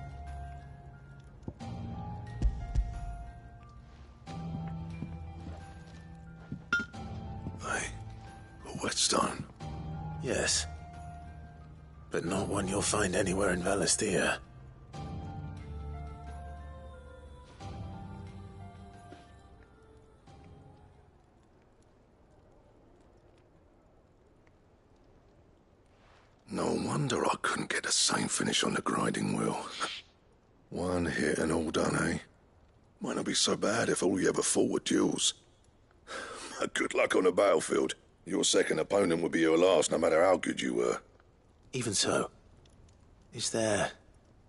Hey, a whetstone? Yes, but not one you'll find anywhere in Valisthea. No wonder I couldn't get the same finish on the grinding wheel. One hit and all done, eh? Might not be so bad if all you ever fought were duels. Good luck on the battlefield. Your second opponent would be your last, no matter how good you were. Even so, is there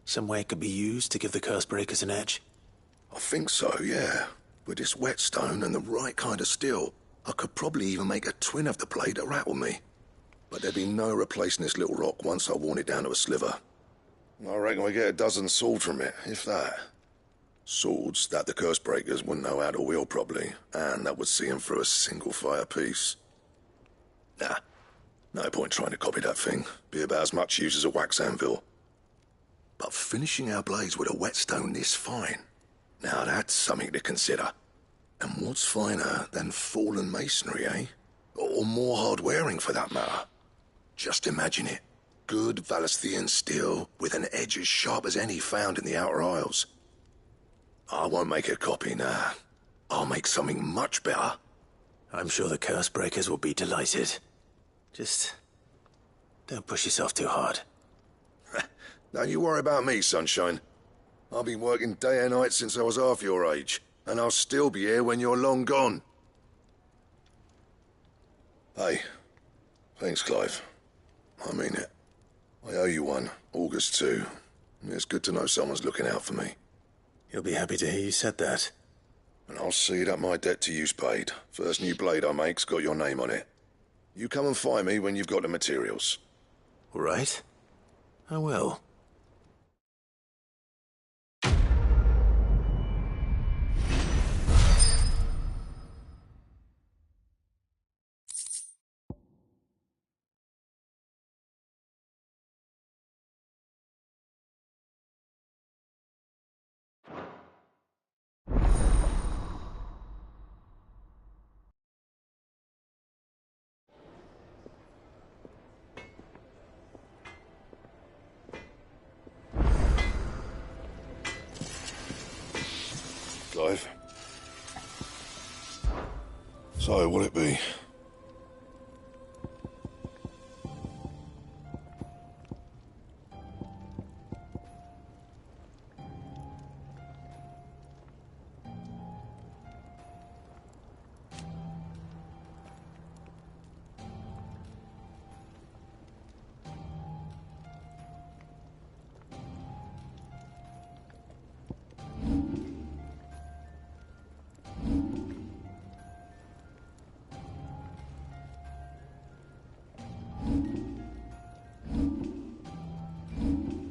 some way it could be used to give the Cursebreakers an edge? I think so, yeah. With this whetstone and the right kind of steel, I could probably even make a twin of the blade that rattled me. But there'd be no replacing this little rock once I worn it down to a sliver. I reckon we get a dozen swords from it, if that. Swords that the Cursebreakers wouldn't know how to wield properly, and that would see them through a single fire piece. Nah, no point trying to copy that thing. Be about as much use as a wax anvil. But finishing our blades with a whetstone this fine, now that's something to consider. And what's finer than fallen masonry, eh? Or more hard-wearing, for that matter. Just imagine it. Good Valisthean steel with an edge as sharp as any found in the Outer Isles. I won't make a copy, nah. I'll make something much better. I'm sure the Cursebreakers will be delighted. Just don't push yourself too hard. Don't you worry about me, sunshine. I've been working day and night since I was half your age, and I'll still be here when you're long gone. Hey, thanks, Clive. I mean it. I owe you one, August too. It's good to know someone's looking out for me. You'll be happy to hear you said that. And I'll see that my debt to you's paid. First new blade I make's got your name on it. You come and find me when you've got the materials. All right. I will. Clive. So, what'll it be?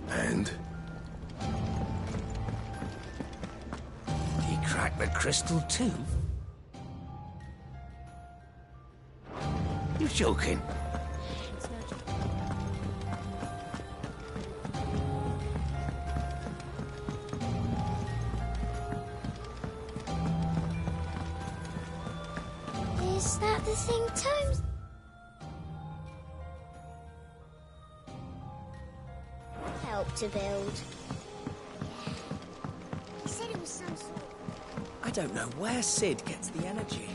And? He cracked the crystal too? You're joking. Is that the thing Tomes helped to build? He said it was some sort. I don't know where Sid gets the energy.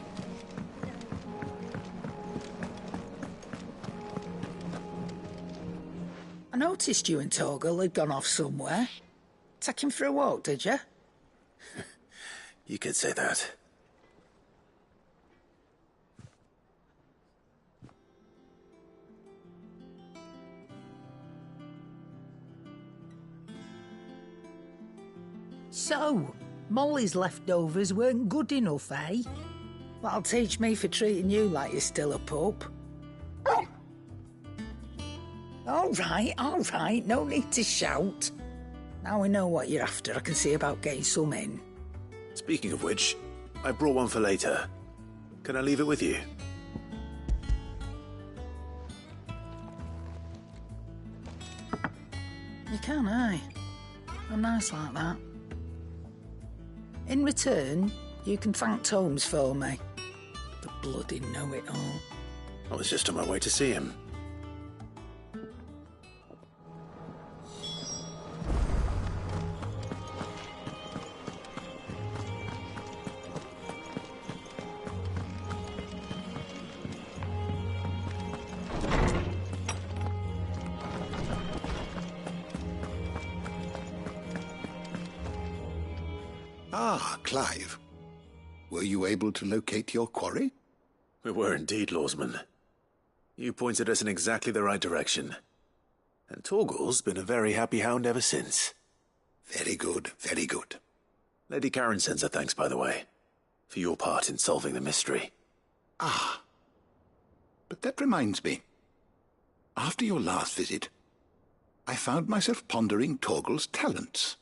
I noticed you and Torgal had gone off somewhere. Take him for a walk, did you? You could say that. So, Molly's leftovers weren't good enough, eh? That'll teach me for treating you like you're still a pup. All right, no need to shout. Now we know what you're after, I can see about getting some in. Speaking of which, I brought one for later. Can I leave it with you? You can, aye. I'm nice like that. In return, you can thank Tomes for me. The bloody know-it-all. I was just on my way to see him. Ah, Clive. Were you able to locate your quarry? We were indeed, Lawsman. You pointed us in exactly the right direction. And Torgal's been a very happy hound ever since. Very good, very good. Lady Karen sends her thanks, by the way, for your part in solving the mystery. Ah. But that reminds me. After your last visit, I found myself pondering Torgal's talents.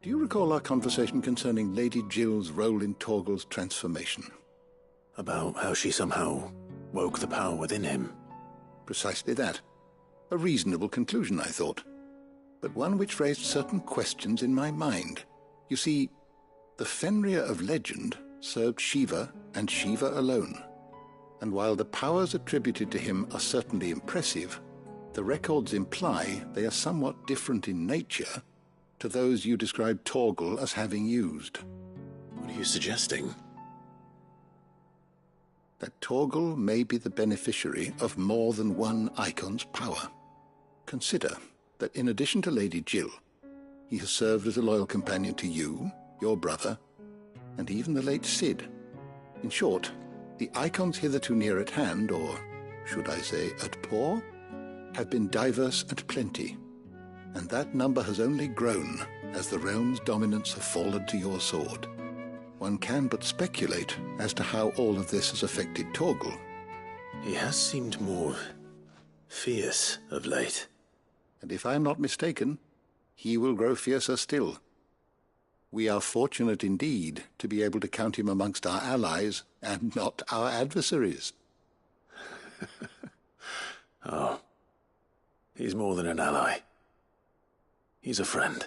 Do you recall our conversation concerning Lady Jill's role in Torgal's transformation? About how she somehow woke the power within him. Precisely that. A reasonable conclusion, I thought. But one which raised certain questions in my mind. You see, the Fenrir of legend served Shiva and Shiva alone. And while the powers attributed to him are certainly impressive, the records imply they are somewhat different in nature to those you described Torgal as having used. What are you suggesting? That Torgal may be the beneficiary of more than one icon's power. Consider that in addition to Lady Jill, he has served as a loyal companion to you, your brother, and even the late Cid. In short, the icons hitherto near at hand, or should I say at paw, have been diverse and plenty, and that number has only grown as the realm's dominance have fallen to your sword. One can but speculate as to how all of this has affected Torgal. He has seemed more fierce of late. And if I am not mistaken, he will grow fiercer still. We are fortunate indeed to be able to count him amongst our allies and not our adversaries. Oh, he's more than an ally. He's a friend.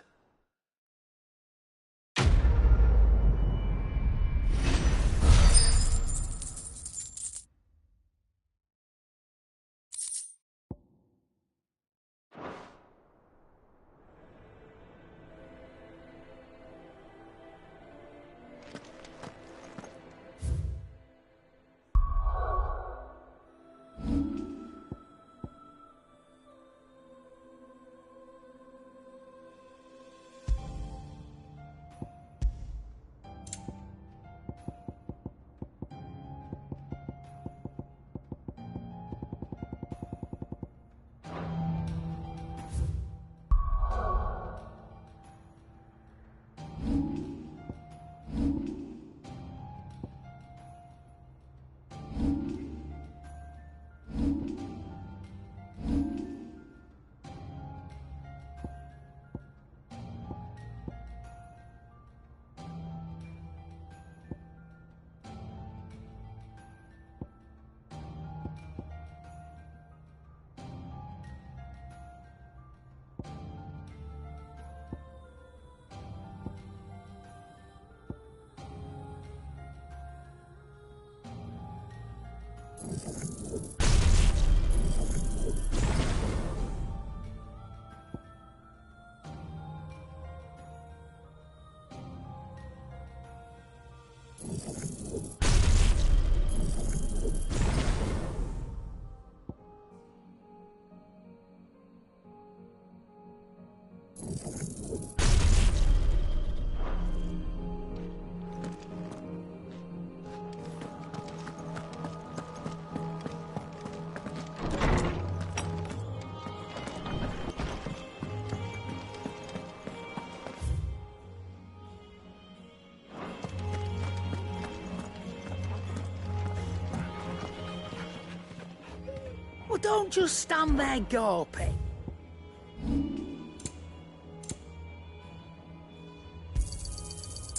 don't just stand there gawping.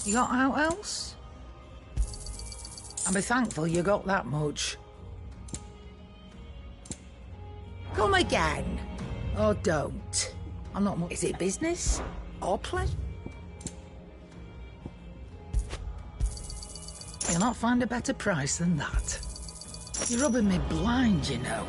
You got out else? I'll be thankful you got that much. Come again. Or don't. I'm not... Is it business? Or play? You'll not find a better price than that. You're rubbing me blind, you know.